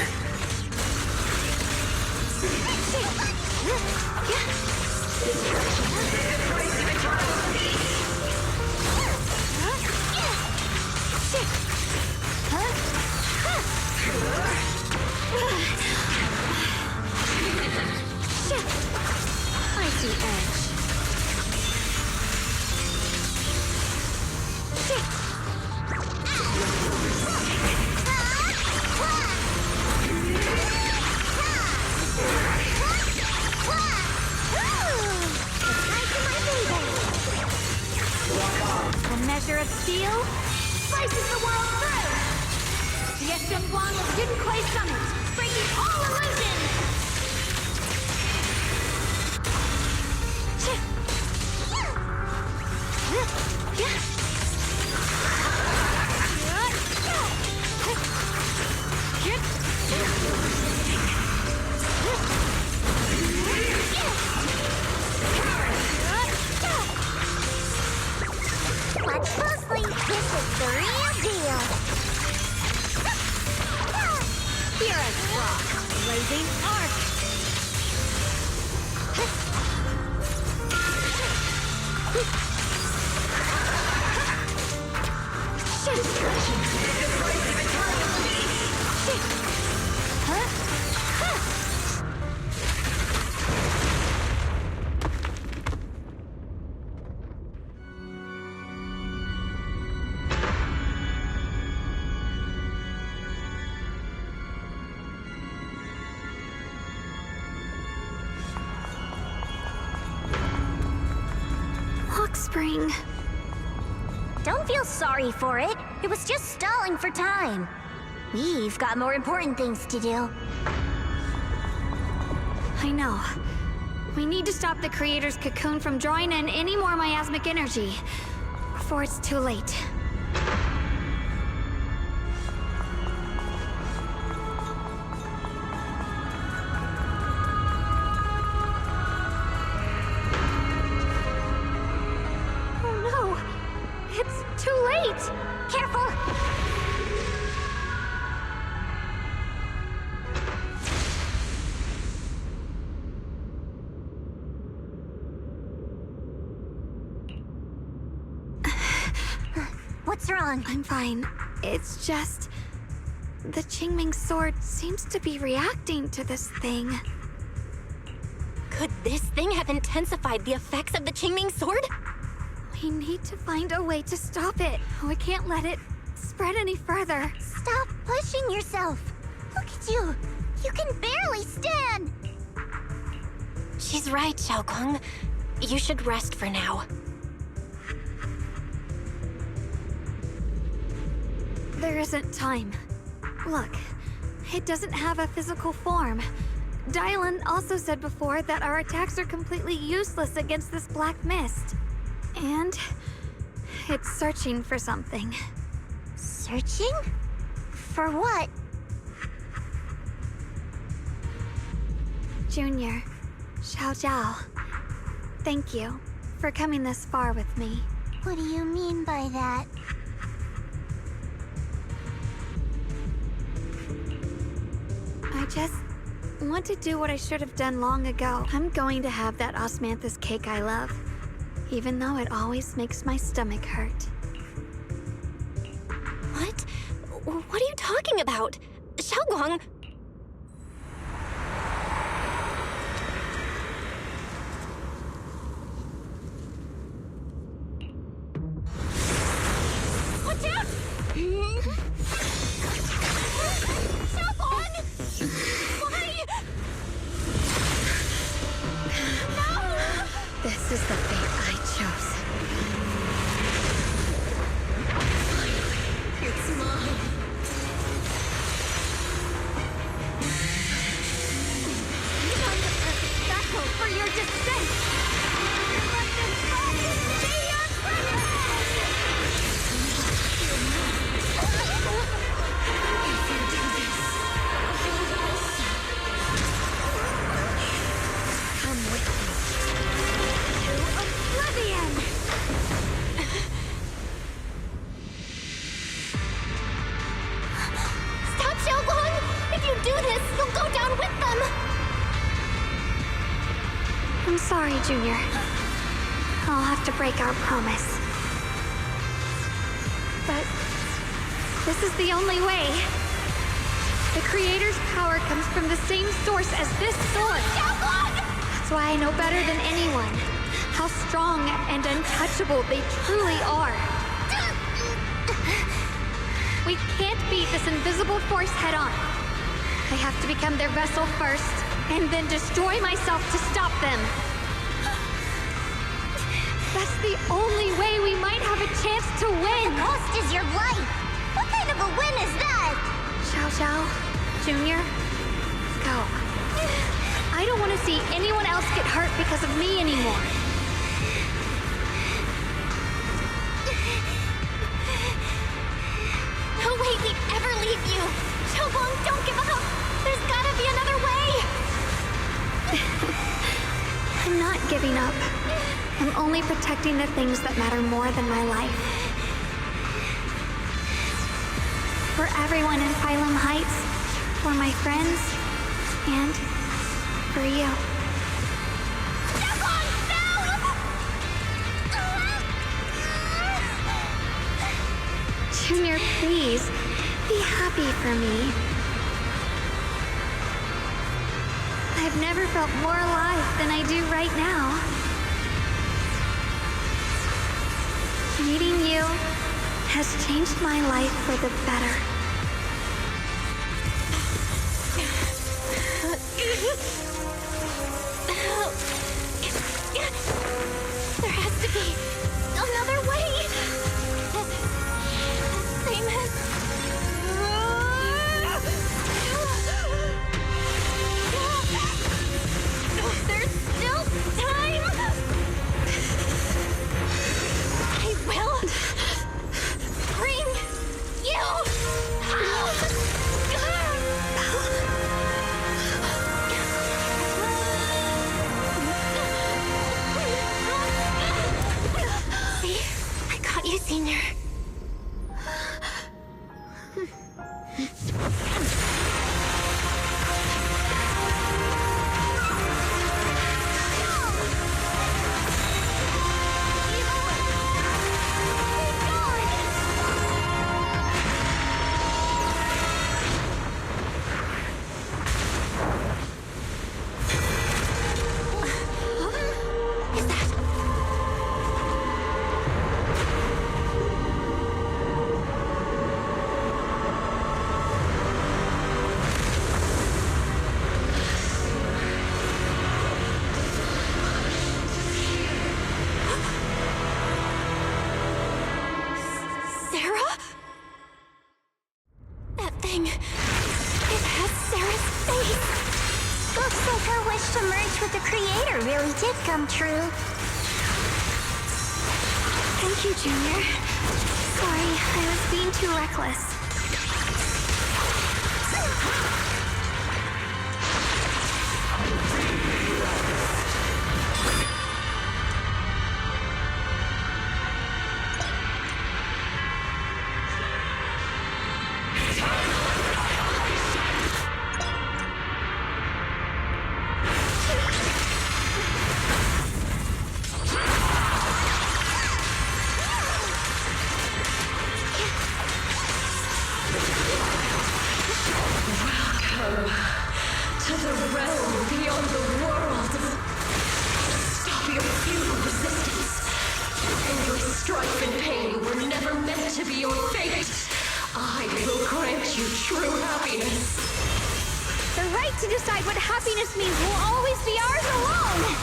I see edge. A measure of steel slices the world through. The Eshun of Jinquei Summit, breaking all illusions. Watch closely. This is the real deal. Purest rock, blazing arc. Lockspring. Don't feel sorry for it. It was just stalling for time. We've got more important things to do. I know. We need to stop the Creator's cocoon from drawing in any more miasmic energy before it's too late. Careful! What's wrong? I'm fine. It's just... the Qingming sword seems to be reacting to this thing. Could this thing have intensified the effects of the Qingming sword? We need to find a way to stop it. We can't let it spread any further. Stop pushing yourself. Look at you. You can barely stand. She's right, Xiaogong. You should rest for now. There isn't time. Look, it doesn't have a physical form. Dylan also said before that our attacks are completely useless against this black mist. And it's searching for something. Searching? For what? Junior, Xiao Zhao, thank you for coming this far with me. What do you mean by that? want to do what I should have done long ago. I'm going to have that osmanthus cake I love, even though it always makes my stomach hurt. What? What are you talking about? Xiaoguang! Watch out! Xiaoguang! Why? No! This is the fate I chose. It's mine. Battle for your descent! Let this fight be your Come with me to oblivion! Stop, Xiaoguang! If you do this, you'll go down with them! I'm sorry, Junior. I'll have to break our promise. But this is the only way. The Creator's power comes from the same source as this sword. That's why I know better than anyone how strong and untouchable they truly are. We can't beat this invisible force head-on. I have to become their vessel first, and then destroy myself to stop them. That's the only way we might have a chance to win. The cost is your life. What kind of a win is that? Xiao Xiao, Junior, go. I don't want to see anyone else get hurt because of me anymore. No way we'd ever leave you! Xiaoguang, don't give up! There's gotta be another way! I'm not giving up. I'm only protecting the things that matter more than my life. For everyone in Phylum Heights, for my friends, and for you. Junior, please, be happy for me. I've never felt more alive than I do right now. Meeting you has changed my life for the better. There has to be another way! Same as... There's still time! I will bring you out! See? I got you, Senior. Did come true. Thank you, Junior. Sorry, I was being too reckless. strife and pain were never meant to be your fate. I will grant you true happiness. The right to decide what happiness means will always be ours alone!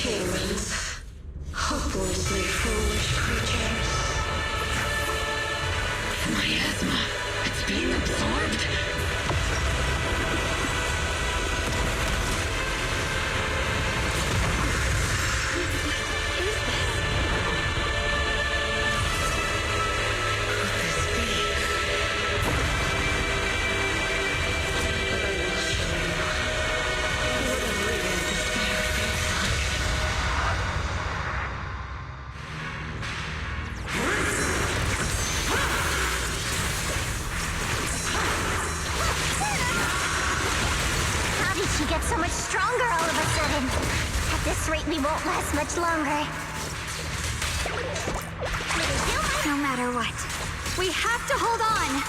Humans, hopelessly foolish creatures. Miasma, it's being absorbed. She gets so much stronger all of a sudden. At this rate, we won't last much longer. No matter what, we have to hold on.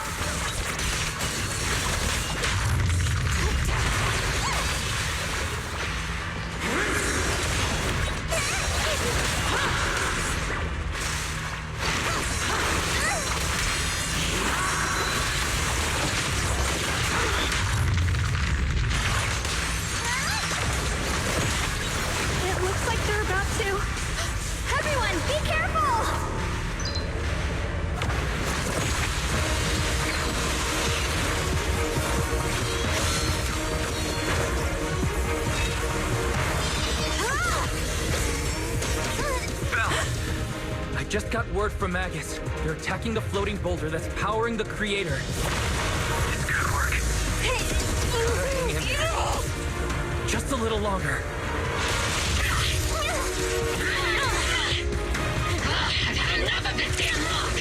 Everyone, be careful! I just got word from Magus. They're attacking the floating boulder that's powering the creator. It's good work. Hang in there. Just a little longer. I've had enough of this damn lock!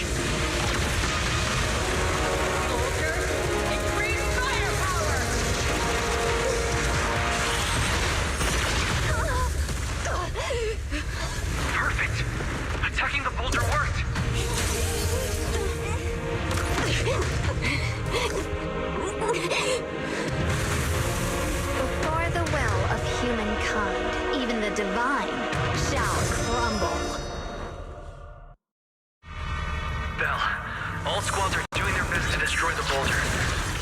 Perfect! Attacking the boulder worked! Before the well of humankind, even the divine shall crumble. Bell, all squads are doing their best to destroy the boulder.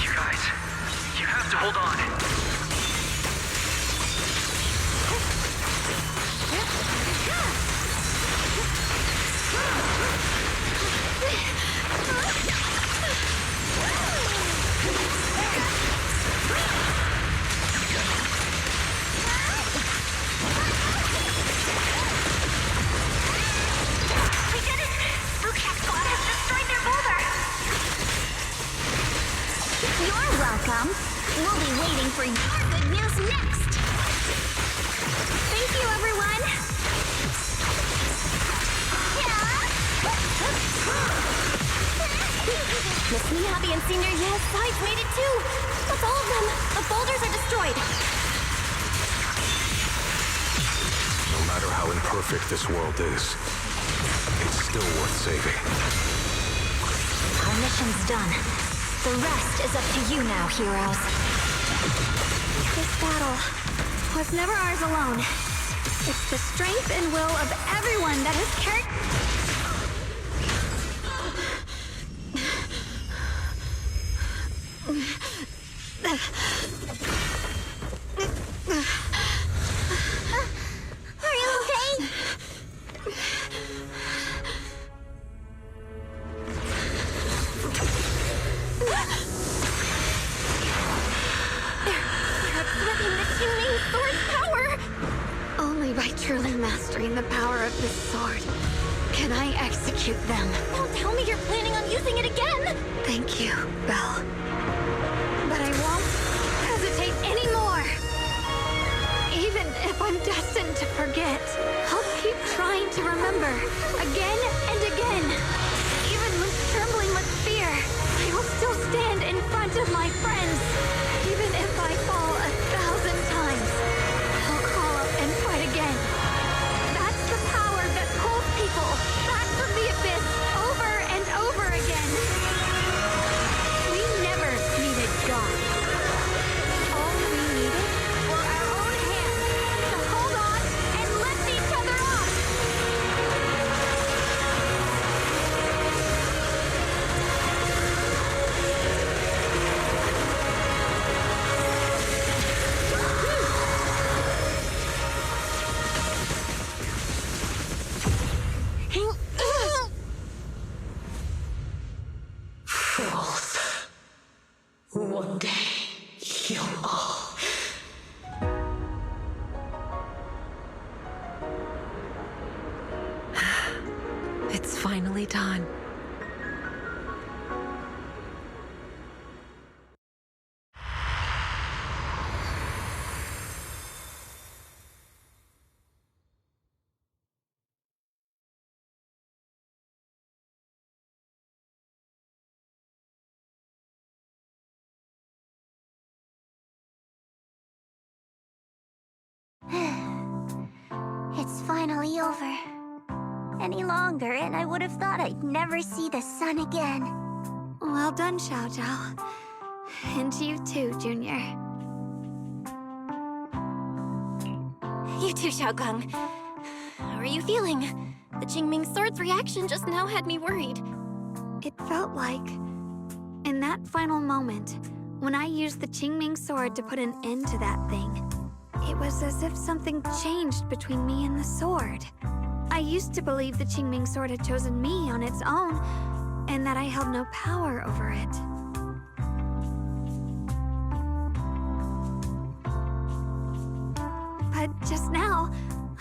You guys, you have to hold on. You're welcome. We'll be waiting for your good news next. Thank you, everyone. Miss Miyabi and Senior Yes Sides made it too. That's all of them. The boulders are destroyed. No matter how imperfect this world is, it's still worth saving. Our mission's done. The rest is up to you now, heroes. This battle was never ours alone. It's the strength and will of everyone that has carried... Are you okay? They're absorbing the Qingming sword's power! Only by mastering the power of this sword, can I execute them? Don't tell me you're planning on using it again! Thank you, Belle. But I won't hesitate anymore. Even if I'm destined to forget, I'll keep trying to remember, again and again. Even when trembling with fear, I will still stand in front of my friends. Even if I fall 1,000 times, I'll call up and fight again. That's the power that pulls people back from the abyss over and over again. We never needed God. All we needed were our own hands to hold on and lift each other up. Fools. One day, you'll all... It's finally done. It's finally over. Any longer, and I would have thought I'd never see the sun again. Well done, Xiao Zhao. And you too, Junior. You too, Xiaogang. How are you feeling? The Jingming Sword's reaction just now had me worried. It felt like, in that final moment, when I used the Qingming Sword to put an end to that thing, it was as if something changed between me and the sword. I used to believe the Qingming Sword had chosen me on its own, and that I held no power over it. But just now,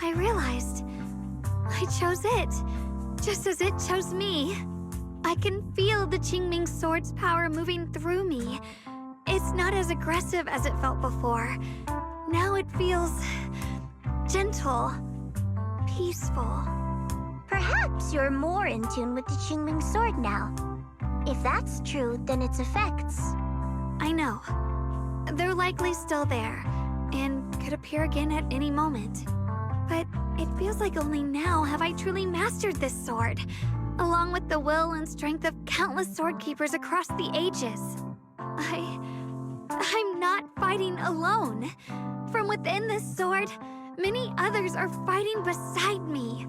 I realized I chose it, just as it chose me. I can feel the Qingming Sword's power moving through me. It's not as aggressive as it felt before. Now it feels gentle, peaceful. Perhaps you're more in tune with the Qingming Sword now. If that's true, then its effects... I know. They're likely still there, and could appear again at any moment. But it feels like only now have I truly mastered this sword, along with the will and strength of countless sword keepers across the ages. I'm not fighting alone. From within this sword, many others are fighting beside me.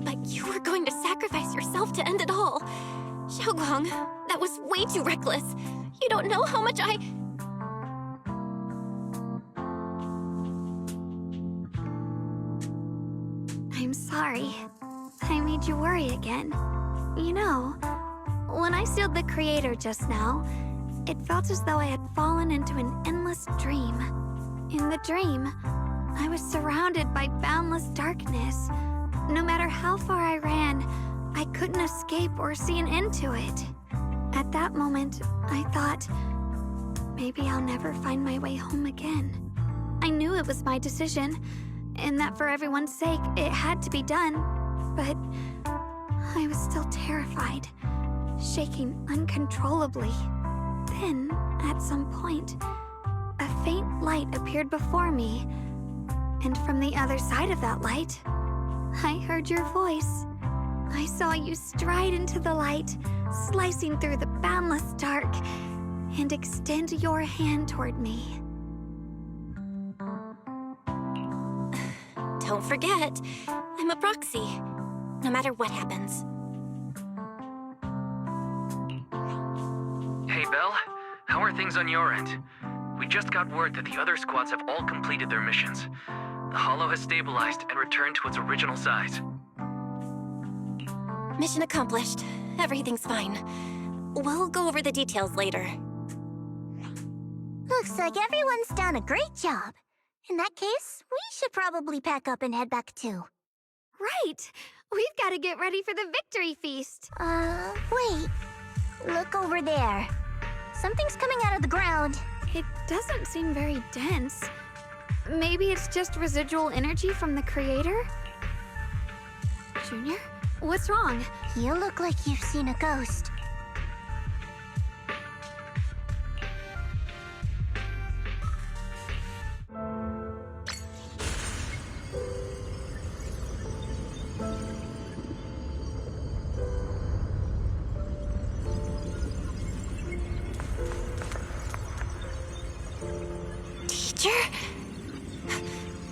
But you were going to sacrifice yourself to end it all. Xiaoguang, that was way too reckless. You don't know how much I'm sorry. I made you worry again. You know, when I sealed the Creator just now, it felt as though I had fallen into an endless dream. In the dream, I was surrounded by boundless darkness. No matter how far I ran, I couldn't escape or see an end to it. At that moment, I thought, maybe I'll never find my way home again. I knew it was my decision, and that for everyone's sake, it had to be done. But I was still terrified, shaking uncontrollably. Then, at some point, a faint light appeared before me. And from the other side of that light, I heard your voice. I saw you stride into the light, slicing through the boundless dark, and extend your hand toward me. Don't forget, I'm a proxy, no matter what happens. Hey, Belle. How are things on your end? We just got word that the other squads have all completed their missions. The Hollow has stabilized and returned to its original size. Mission accomplished. Everything's fine. We'll go over the details later. Looks like everyone's done a great job. In that case, we should probably pack up and head back too. Right! We've got to get ready for the victory feast. Wait. Look over there. Something's coming out of the ground. It doesn't seem very dense. Maybe it's just residual energy from the creator? Junior? What's wrong? You look like you've seen a ghost.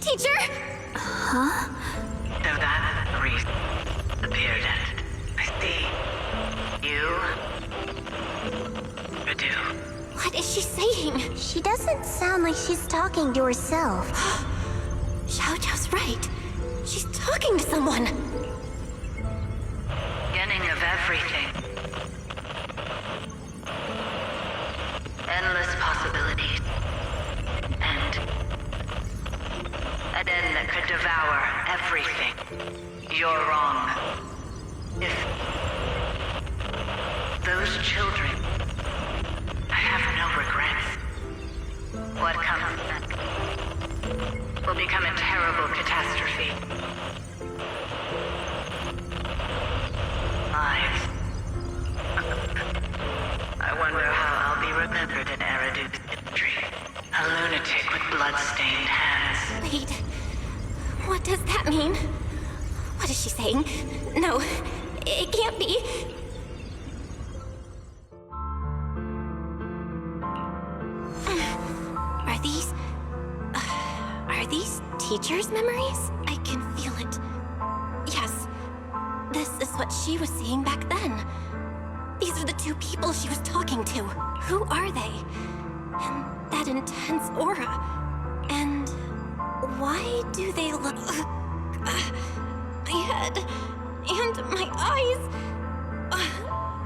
Teacher? Huh? So that priest appeared and I see you do. What is she saying? She doesn't sound like she's talking to herself. Xiaojiao's right. She's talking to someone. Beginning of everything. Endless possibilities. And an end that could devour everything. You're wrong. If those children, I have no regrets. What comes next will become a terrible catastrophe. Lives. I wonder how I'll be remembered in Eridu's history. A lunatic with blood-stained hands. Wait. What does that mean? What is she saying? No, it can't be. Are these teachers' memories? I can feel it. Yes, this is what she was seeing back then. These are the two people she was talking to. Who are they? And that intense aura. And why do they look... my head and my eyes...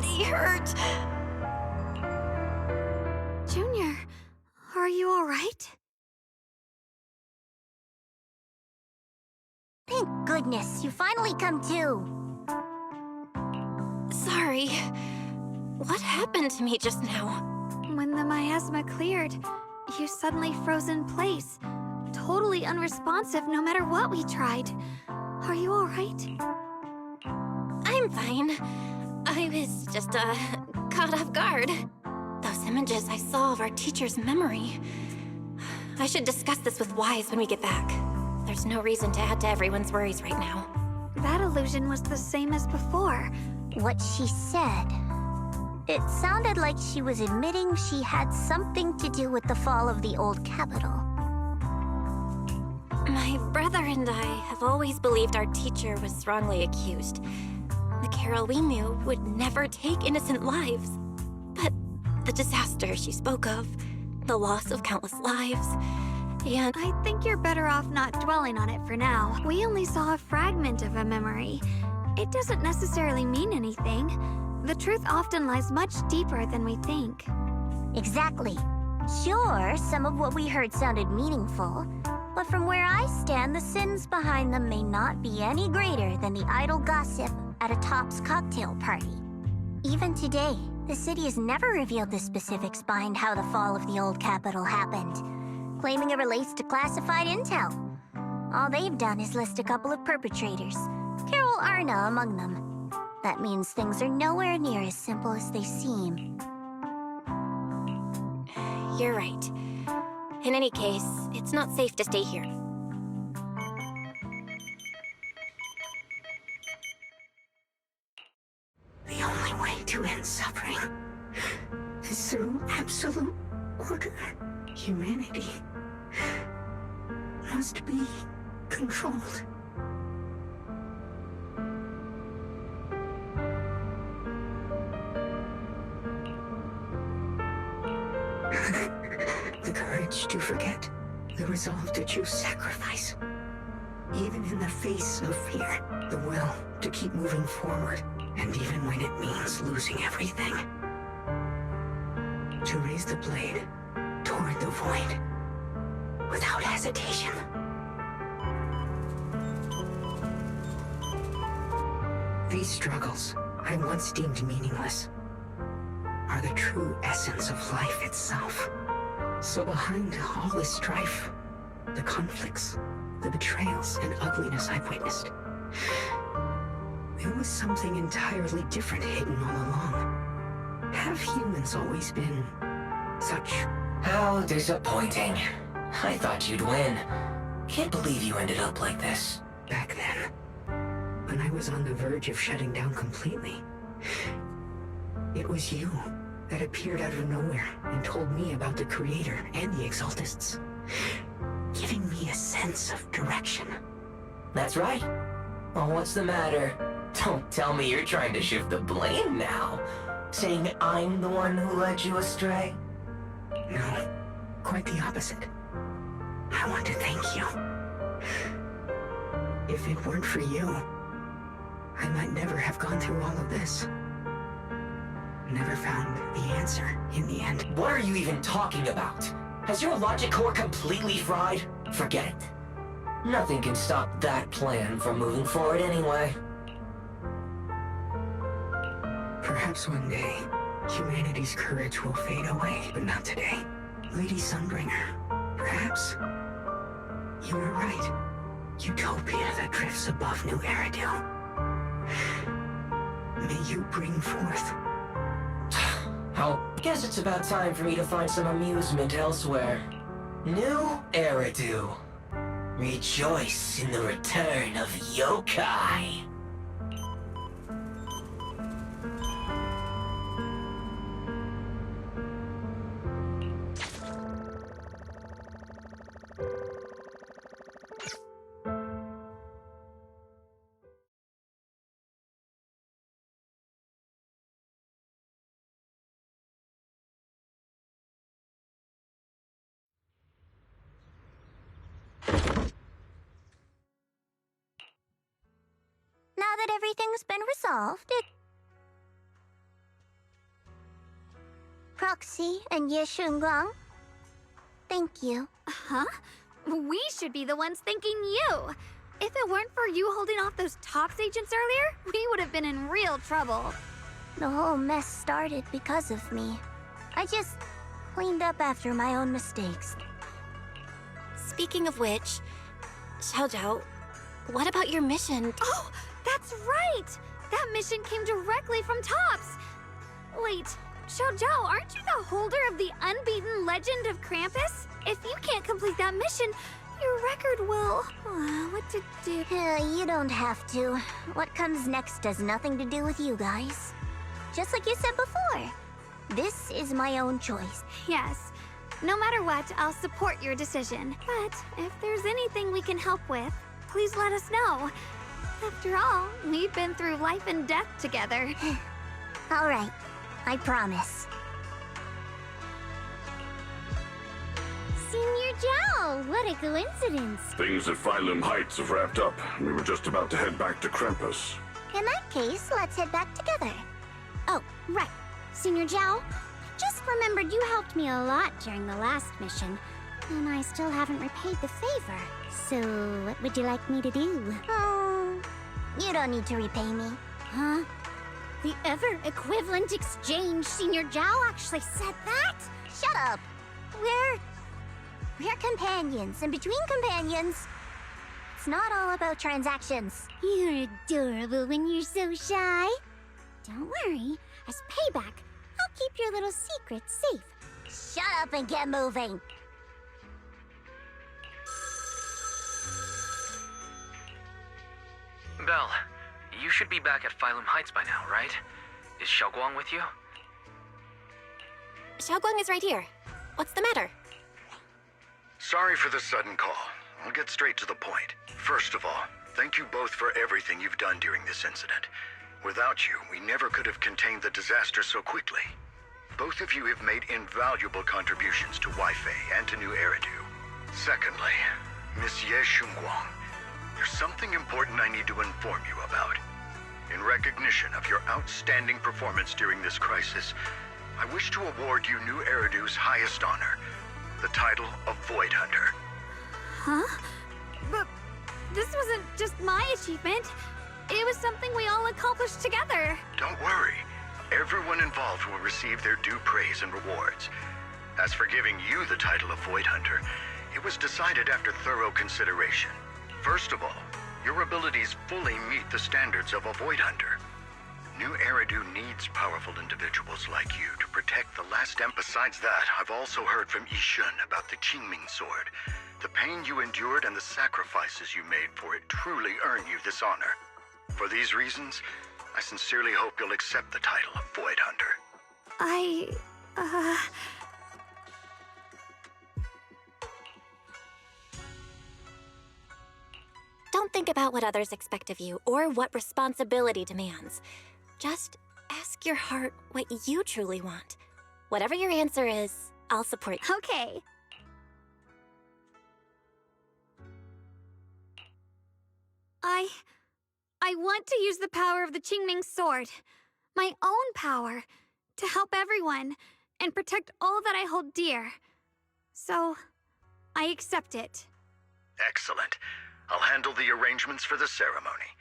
they hurt. Junior, are you all right? Thank goodness, you finally come to. Sorry. What happened to me just now? When the miasma cleared, you suddenly froze in place. Totally unresponsive no matter what we tried. Are you all right? I'm fine. I was just, caught off guard. Those images I saw of our teacher's memory. I should discuss this with Wise when we get back. There's no reason to add to everyone's worries right now. That illusion was the same as before. What she said... It sounded like she was admitting she had something to do with the fall of the old capital. My brother and I have always believed our teacher was wrongly accused. The Carol we knew would never take innocent lives. But the disaster she spoke of, the loss of countless lives, and... I think you're better off not dwelling on it for now. We only saw a fragment of a memory. It doesn't necessarily mean anything. The truth often lies much deeper than we think. Exactly. Sure, some of what we heard sounded meaningful, but from where I stand, the sins behind them may not be any greater than the idle gossip at a Top's cocktail party. Even today, the city has never revealed the specifics behind how the fall of the old capital happened, claiming it relates to classified intel. All they've done is list a couple of perpetrators, Carol Arna among them. That means things are nowhere near as simple as they seem. You're right. In any case, it's not safe to stay here. The only way to end suffering is through absolute order. Humanity must be controlled. The courage to forget, the resolve to choose sacrifice. Even in the face of fear, the will to keep moving forward, and even when it means losing everything. To raise the blade toward the void. without hesitation. These struggles I once deemed meaningless are the true essence of life itself. So behind all this strife, the conflicts, the betrayals, and ugliness I've witnessed, there was something entirely different hidden all along. Have humans always been such... How disappointing. I thought you'd win. Can't believe you ended up like this. Back then, when I was on the verge of shutting down completely, it was you that appeared out of nowhere and told me about the Creator and the Exaltists, giving me a sense of direction. That's right. Well, what's the matter? Don't tell me you're trying to shift the blame now, saying I'm the one who led you astray. No, quite the opposite. I want to thank you. If it weren't for you, I might never have gone through all of this. Never found the answer in the end. What are you even talking about? Has your logic core completely fried? Forget it. Nothing can stop that plan from moving forward anyway. Perhaps one day, humanity's courage will fade away, but not today. Lady Sunbringer, perhaps you were right. Utopia that drifts above New Eridu. May you bring forth... I guess it's about time for me to find some amusement elsewhere. New Eridu. Rejoice in the return of yokai. Now that everything's been resolved, Proxy and Ye Shunguang, thank you. Huh? We should be the ones thanking you. If it weren't for you holding off those Tox agents earlier, we would have been in real trouble. The whole mess started because of me. I just cleaned up after my own mistakes. Speaking of which, Xiaojiao, what about your mission? Oh, that's right! That mission came directly from Tops! Wait, Xiaojiao, aren't you the holder of the unbeaten legend of Krampus? If you can't complete that mission, your record will... what to do? You don't have to. What comes next has nothing to do with you guys. Just like you said before, this is my own choice. Yes. No matter what, I'll support your decision. But if there's anything we can help with, please let us know. After all, we've been through life and death together. All right, I promise. Senior Zhao, what a coincidence. Things at Phylum Heights have wrapped up. We were just about to head back to Krampus. In that case, let's head back together. Oh, right. Senior Zhao, just remembered you helped me a lot during the last mission, and I still haven't repaid the favor. So, what would you like me to do? You don't need to repay me. Huh? The ever-equivalent exchange, Senior Zhao actually said that? Shut up! We're companions, and between companions, it's not all about transactions. You're adorable when you're so shy. Don't worry, as payback, I'll keep your little secret safe. Shut up and get moving! Belle, you should be back at Phylum Heights by now, right? Is Xiaoguang with you? Xiaoguang is right here. What's the matter? Sorry for the sudden call. I'll get straight to the point. First of all, thank you both for everything you've done during this incident. Without you, we never could have contained the disaster so quickly. Both of you have made invaluable contributions to Wi-Fi and to New Eridu. Secondly, Miss Ye Shunguang, there's something important I need to inform you about. In recognition of your outstanding performance during this crisis, I wish to award you New Eridu's highest honor, the title of Void Hunter. Huh? But this wasn't just my achievement. It was something we all accomplished together. Don't worry. Everyone involved will receive their due praise and rewards. As for giving you the title of Void Hunter, it was decided after thorough consideration. First of all, your abilities fully meet the standards of a Void Hunter. New Eridu needs powerful individuals like you to protect the last Besides that, I've also heard from Yishun about the Qingming sword. The pain you endured and the sacrifices you made for it truly earn you this honor. For these reasons, I sincerely hope you'll accept the title of Void Hunter. Don't think about what others expect of you or what responsibility demands. Just ask your heart what you truly want. Whatever your answer is, I'll support you. Okay. I want to use the power of the Qingming sword, my own power, to help everyone and protect all that I hold dear. So, I accept it. Excellent. I'll handle the arrangements for the ceremony.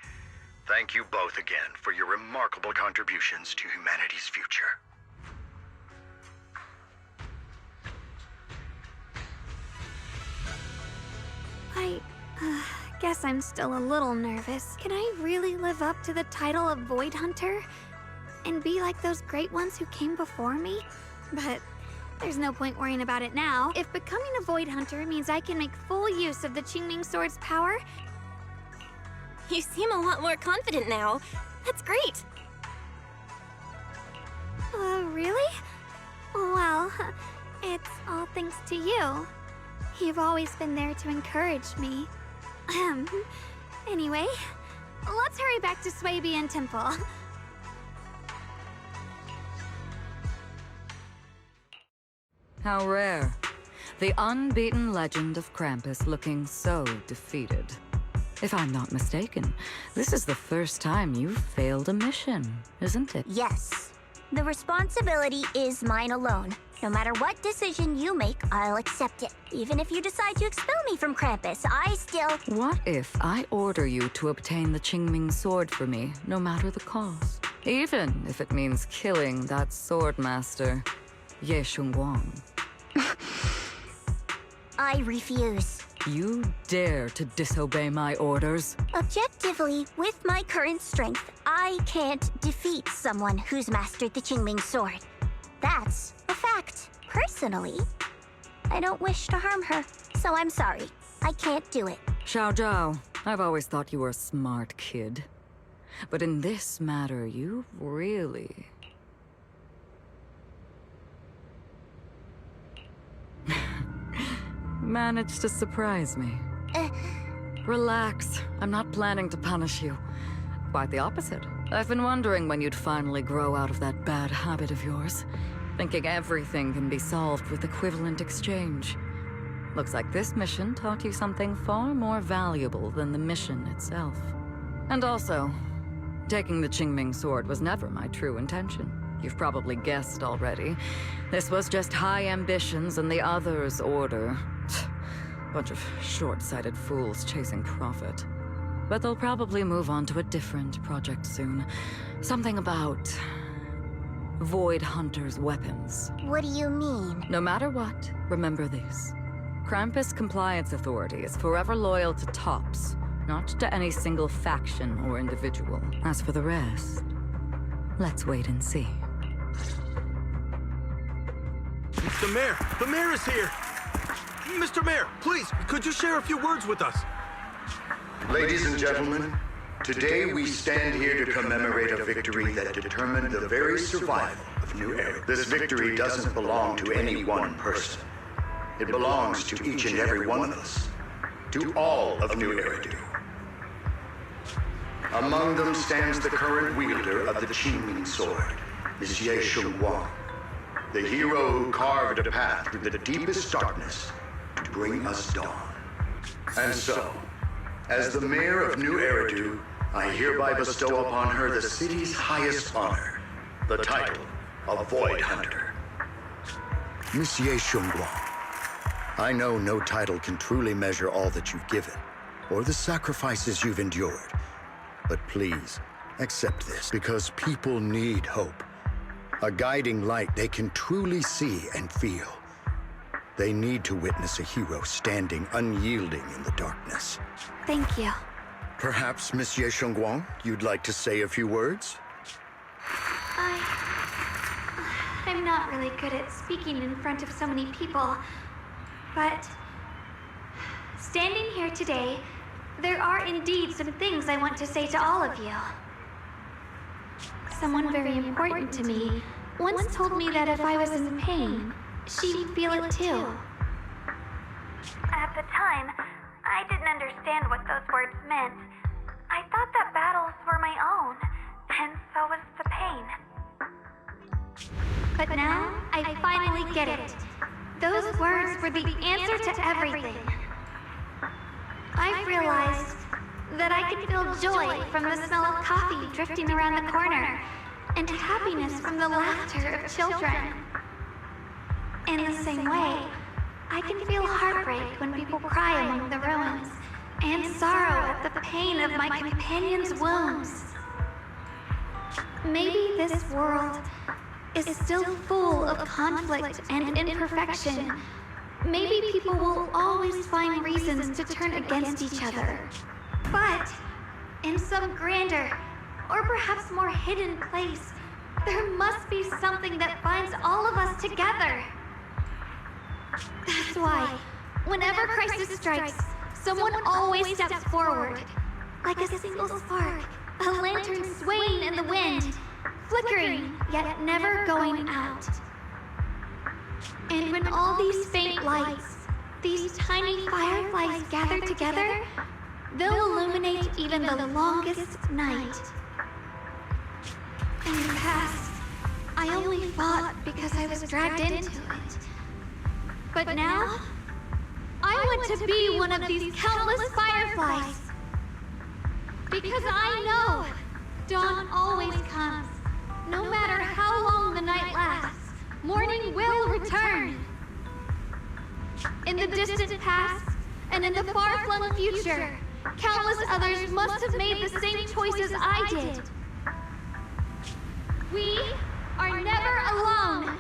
Thank you both again for your remarkable contributions to humanity's future. I guess I'm still a little nervous. Can I really live up to the title of Void Hunter? And be like those great ones who came before me? But there's no point worrying about it now. If becoming a Void Hunter means I can make full use of the Qingming sword's power... You seem a lot more confident now. That's great. Really? Well, it's all thanks to you. You've always been there to encourage me. Anyway, let's hurry back to Swabian Temple. How rare. The unbeaten legend of Krampus looking so defeated. If I'm not mistaken, this is the first time you've failed a mission, isn't it? Yes. The responsibility is mine alone. No matter what decision you make, I'll accept it. Even if you decide to expel me from Krampus, I still... What if I order you to obtain the Qingming sword for me, no matter the cost? Even if it means killing that sword master, Ye Shunguang. I refuse. You dare to disobey my orders? Objectively, with my current strength, I can't defeat someone who's mastered the Qingming sword. That's a fact. Personally, I don't wish to harm her, so I'm sorry. I can't do it. Xiao Zhao, I've always thought you were a smart kid. But in this matter, you really... managed to surprise me. Relax. I'm not planning to punish you. Quite the opposite. I've been wondering when you'd finally grow out of that bad habit of yours. Thinking everything can be solved with equivalent exchange. Looks like this mission taught you something far more valuable than the mission itself. And also, taking the Qingming sword was never my true intention. You've probably guessed already. This was just high ambitions and the others' order. Bunch of short-sighted fools chasing profit. But they'll probably move on to a different project soon. Something about... Void Hunter's weapons. What do you mean? No matter what, remember this. Krampus Compliance Authority is forever loyal to TOPS, not to any single faction or individual. As for the rest, let's wait and see. The mayor! The mayor is here! Mr. Mayor, please, could you share a few words with us? Ladies and gentlemen, today we stand here to commemorate a victory that determined the very survival of New Era. This victory doesn't belong to any one person. It belongs to each and every one of us. To all of New Eridu. Among them stands the current wielder of the Qingming sword, Ye Shunguang, the hero who carved a path through the deepest darkness to bring us dawn. And so, as the mayor of New Eridu, I hereby bestow upon her the city's highest honor, the title of Void Hunter. Ye Shunguang, I know no title can truly measure all that you've given, or the sacrifices you've endured. But please, accept this, because people need hope. A guiding light they can truly see and feel. They need to witness a hero standing unyielding in the darkness. Thank you. Perhaps, Miss Ye Shengguang, you'd like to say a few words? I'm not really good at speaking in front of so many people, but standing here today, there are indeed some things I want to say to all of you. Someone very important to me once told me that if I was in pain, she would feel it too. At the time, I didn't understand what those words meant. I thought that battles were my own, and so was the pain. But now, I finally get it. Those words were the answer to everything. I've realized that I can feel joy from the smell of coffee drifting around the corner, and happiness from the laughter of children. In the same way, I can feel heartbreak when people cry among the ruins, and sorrow at the pain of my companions' wounds. Maybe this world is still full of conflict and imperfection. Maybe people will always find reasons to turn against each other. But in some grander, or perhaps more hidden place, there must be something that binds all of us together. That's why, whenever crisis strikes, someone always steps forward. Like a single spark, a lantern swaying in the wind, flickering, yet never going out. And when all these faint lights, these tiny fireflies gather together, they'll illuminate even the longest night. In the past, I only fought because I was dragged into it. But now, I want to be one of these countless fireflies. Because I know dawn always comes. No matter how long the night lasts, morning will return. In the distant past, and in the far-flung future, countless others must have made the same choices I did. We are never alone.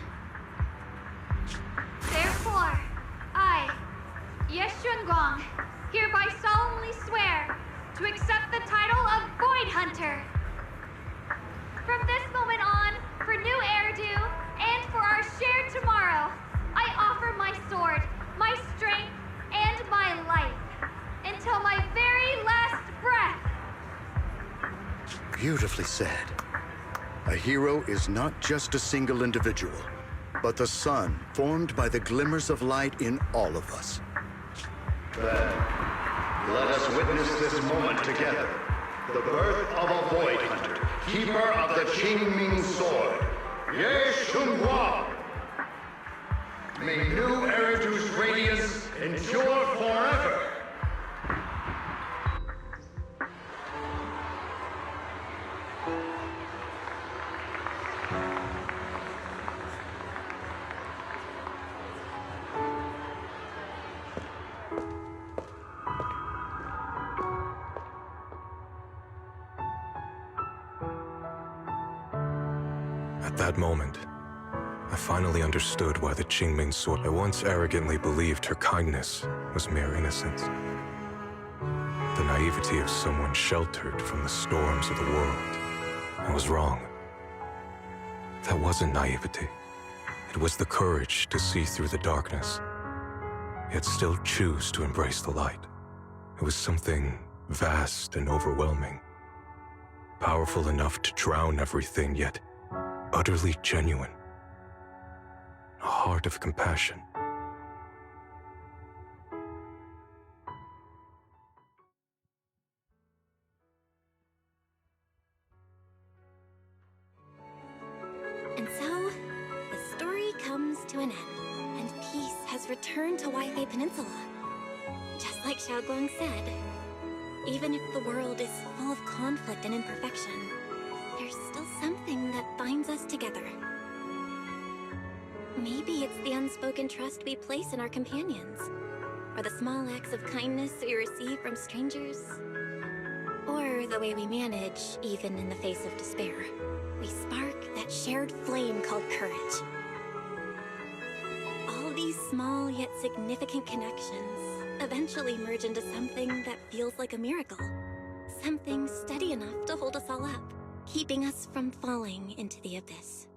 Therefore, I, Ye Shengguang, hereby solemnly swear to accept the title of Void Hunter. From this moment on, for new Eridu, and for our shared tomorrow, I offer my sword, my strength, and my life, until my very last breath. Beautifully said. A hero is not just a single individual, but the sun formed by the glimmers of light in all of us. Then, let us witness this moment together. The birth of a Void Hunter, keeper of the Qingming Sword, Ye Shengguang. May new Eridu's radiance endure forever. At that moment, I finally understood why the Qingming Sword. I once arrogantly believed her kindness was mere innocence. The naivety of someone sheltered from the storms of the world. I was wrong. That wasn't naivety. It was the courage to see through the darkness, yet still choose to embrace the light. It was something vast and overwhelming, powerful enough to drown everything, yet utterly genuine. A heart of compassion. And so, the story comes to an end, and peace has returned to Wi-Fi Peninsula. Just like Xiaoguang said, even if the world is full of conflict and imperfection, there's still something that binds us together. Maybe it's the unspoken trust we place in our companions, or the small acts of kindness we receive from strangers, or the way we manage, even in the face of despair. We spark that shared flame called courage. All these small yet significant connections eventually merge into something that feels like a miracle. Something steady enough to hold us all up, keeping us from falling into the abyss.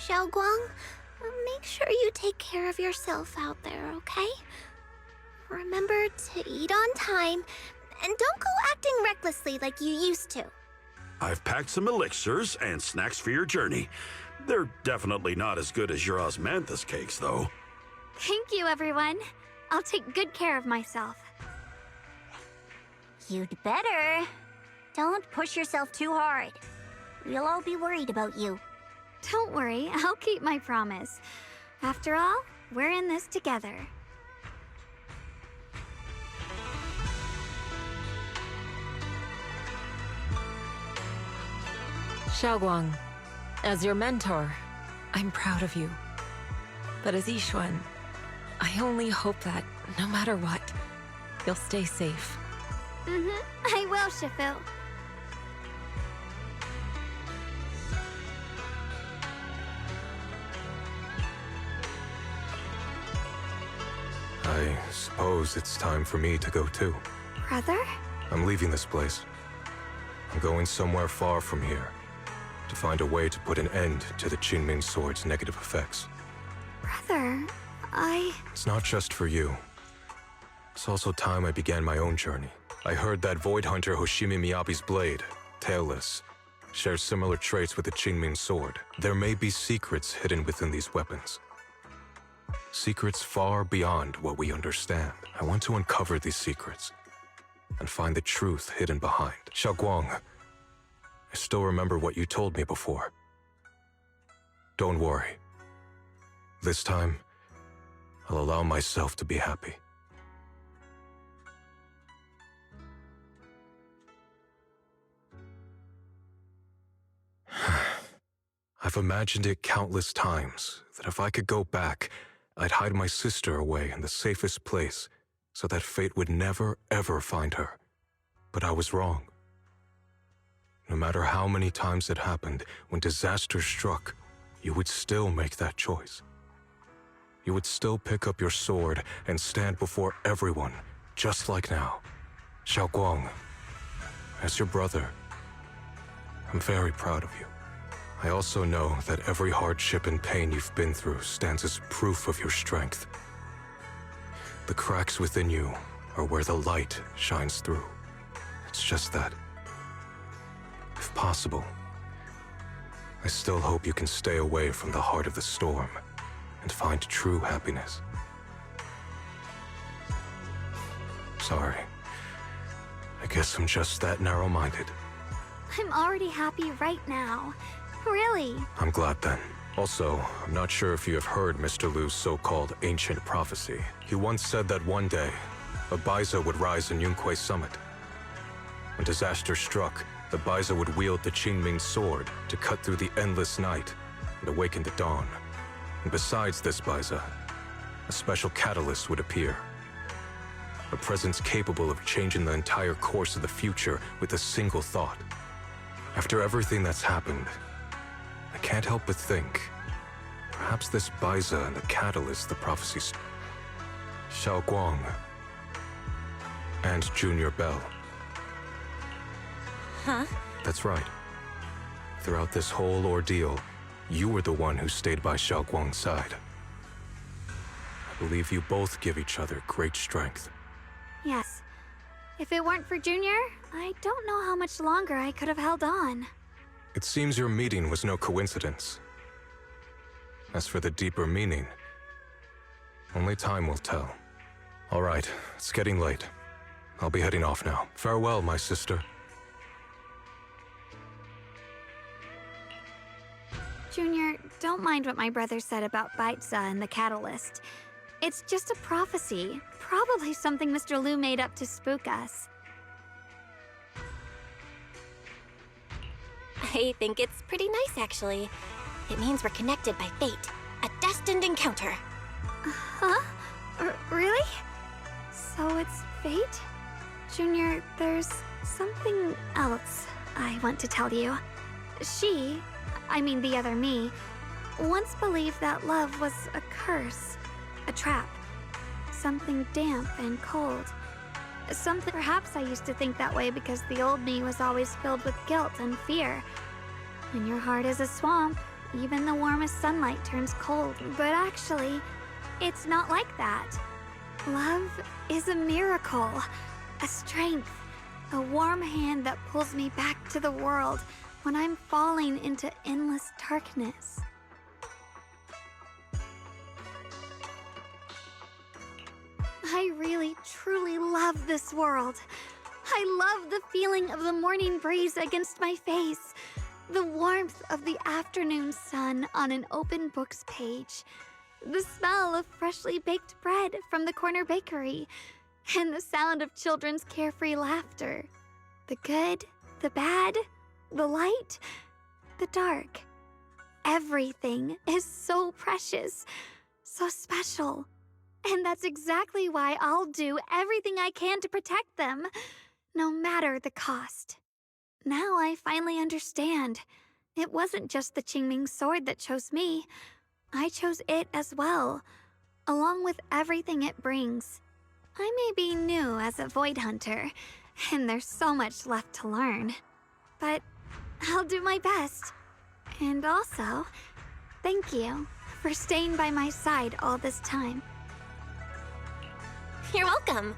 Xiaoguang, make sure you take care of yourself out there, okay? Remember to eat on time, and don't go acting recklessly like you used to. I've packed some elixirs and snacks for your journey. They're definitely not as good as your osmanthus cakes, though. Thank you, everyone. I'll take good care of myself. You'd better. Don't push yourself too hard. We'll all be worried about you. Don't worry, I'll keep my promise. After all, we're in this together. Xiaoguang, as your mentor, I'm proud of you. But as Yixuan, I only hope that, no matter what, you'll stay safe. I will, Shifu. I suppose it's time for me to go too. Brother? I'm leaving this place. I'm going somewhere far from here to find a way to put an end to the Qingming Sword's negative effects. Brother, It's not just for you. It's also time I began my own journey. I heard that Void Hunter Hoshimi Miyabi's blade, Tailless, shares similar traits with the Qingming Sword. There may be secrets hidden within these weapons. Secrets far beyond what we understand. I want to uncover these secrets and find the truth hidden behind. Xiaoguang, I still remember what you told me before. Don't worry. This time, I'll allow myself to be happy. I've imagined it countless times that if I could go back, I'd hide my sister away in the safest place so that fate would never, ever find her. But I was wrong. No matter how many times it happened, when disaster struck, you would still make that choice. You would still pick up your sword and stand before everyone, just like now. Xiaoguang, as your brother, I'm very proud of you. I also know that every hardship and pain you've been through stands as proof of your strength. The cracks within you are where the light shines through. It's just that, if possible, I still hope you can stay away from the heart of the storm and find true happiness. Sorry. I guess I'm just that narrow-minded. I'm already happy right now. Really? I'm glad then. Also, I'm not sure if you have heard Mr. Liu's so-called ancient prophecy. He once said that one day, a Baiza would rise in Yunque Summit. When disaster struck, the Baiza would wield the Qingming Sword to cut through the endless night and awaken the dawn. And besides this Baiza, a special catalyst would appear. A presence capable of changing the entire course of the future with a single thought. After everything that's happened, I can't help but think, perhaps this Baiza and the catalyst the prophecies. Xiaoguang, and Junior Bell. Huh? That's right. Throughout this whole ordeal, you were the one who stayed by Xiaoguang's side. I believe you both give each other great strength. Yes. If it weren't for Junior, I don't know how much longer I could have held on. It seems your meeting was no coincidence. As for the deeper meaning, only time will tell. All right, it's getting late. I'll be heading off now. Farewell, my sister. Junior, don't mind what my brother said about Baitza and the Catalyst. It's just a prophecy. Probably something Mr. Liu made up to spook us. I think it's pretty nice, actually. It means we're connected by fate. A destined encounter. Huh? Really? So it's fate? Junior, there's something else I want to tell you. The other me, once believed that love was a curse, a trap, something damp and cold. Perhaps I used to think that way because the old me was always filled with guilt and fear. When your heart is a swamp, even the warmest sunlight turns cold. But actually, it's not like that. Love is a miracle, a strength, a warm hand that pulls me back to the world when I'm falling into endless darkness. I really, truly love this world. I love the feeling of the morning breeze against my face, the warmth of the afternoon sun on an open book's page, the smell of freshly baked bread from the corner bakery, and the sound of children's carefree laughter. The good, the bad, the light, the dark. Everything is so precious, so special. And that's exactly why I'll do everything I can to protect them, no matter the cost. Now I finally understand. It wasn't just the Qingming sword that chose me. I chose it as well, along with everything it brings. I may be new as a Void Hunter, and there's so much left to learn. But I'll do my best. And also, thank you for staying by my side all this time. You're welcome.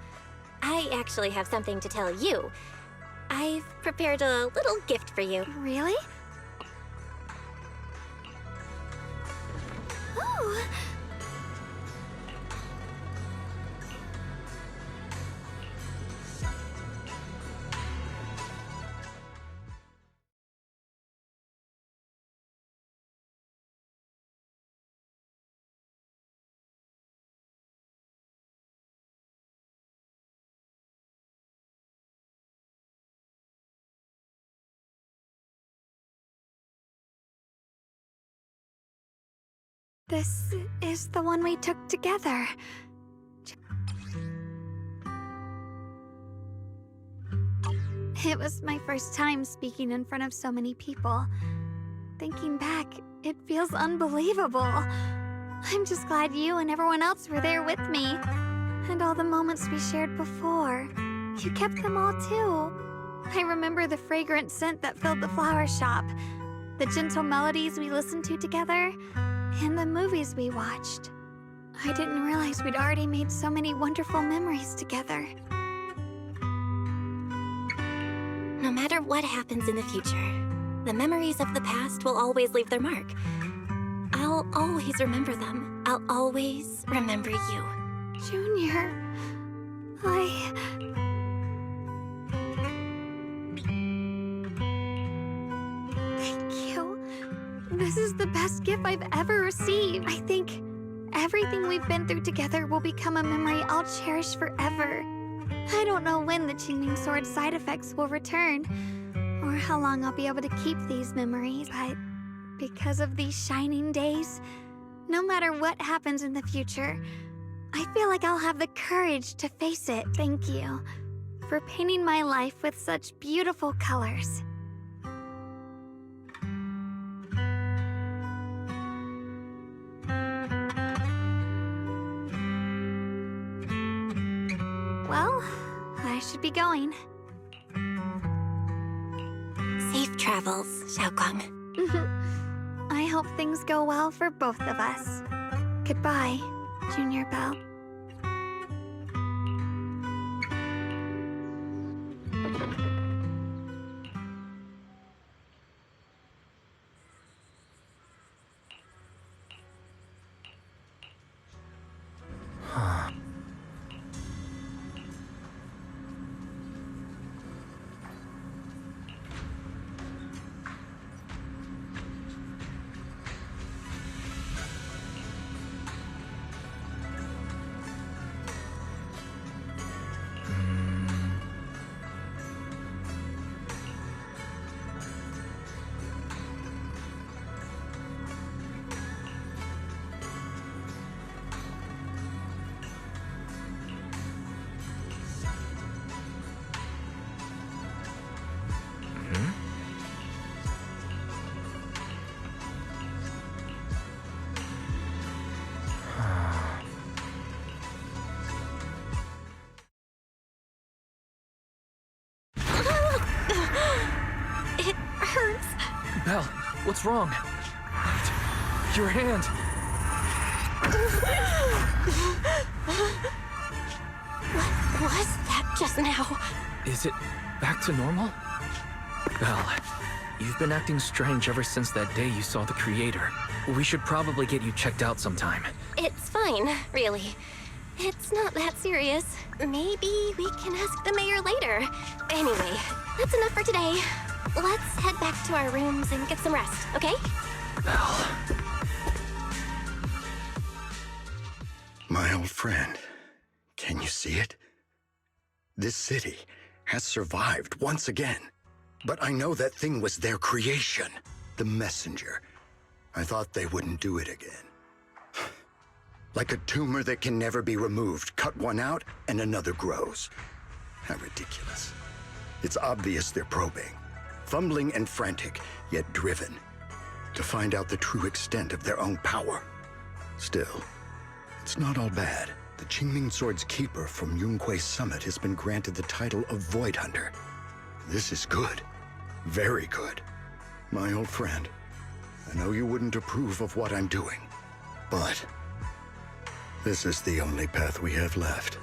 I actually have something to tell you. I've prepared a little gift for you. Really? Ooh. This is the one we took together. It was my first time speaking in front of so many people. Thinking back, it feels unbelievable. I'm just glad you and everyone else were there with me. And all the moments we shared before. You kept them all too. I remember the fragrant scent that filled the flower shop, the gentle melodies we listened to together, and the movies we watched. I didn't realize we'd already made so many wonderful memories together. No matter what happens in the future, the memories of the past will always leave their mark. I'll always remember them. I'll always remember you. Junior, Thank you. This is the best gift I've ever received. I think everything we've been through together will become a memory I'll cherish forever. I don't know when the Qingming Sword side effects will return, or how long I'll be able to keep these memories, but because of these shining days, no matter what happens in the future, I feel like I'll have the courage to face it. Thank you for painting my life with such beautiful colors. Well, I going. Safe travels, Xiaoguang. I hope things go well for both of us. Goodbye, Junior Belle. It hurts. Belle, what's wrong? Your hand. What was that just now? Is it back to normal? Belle, you've been acting strange ever since that day you saw the creator. We should probably get you checked out sometime. It's fine, really. It's not that serious. Maybe we can ask the mayor later. Anyway, that's enough for today. Let's head back to our rooms and get some rest, okay? Belle. My old friend, can you see it? This city has survived once again. But I know that thing was their creation, the messenger. I thought they wouldn't do it again. Like a tumor that can never be removed. Cut one out and another grows. How ridiculous. It's obvious they're probing. Fumbling and frantic, yet driven. To find out the true extent of their own power. Still, it's not all bad. The Qingming Sword's keeper from Yunkui's summit has been granted the title of Void Hunter. This is good. Very good. My old friend, I know you wouldn't approve of what I'm doing, but this is the only path we have left.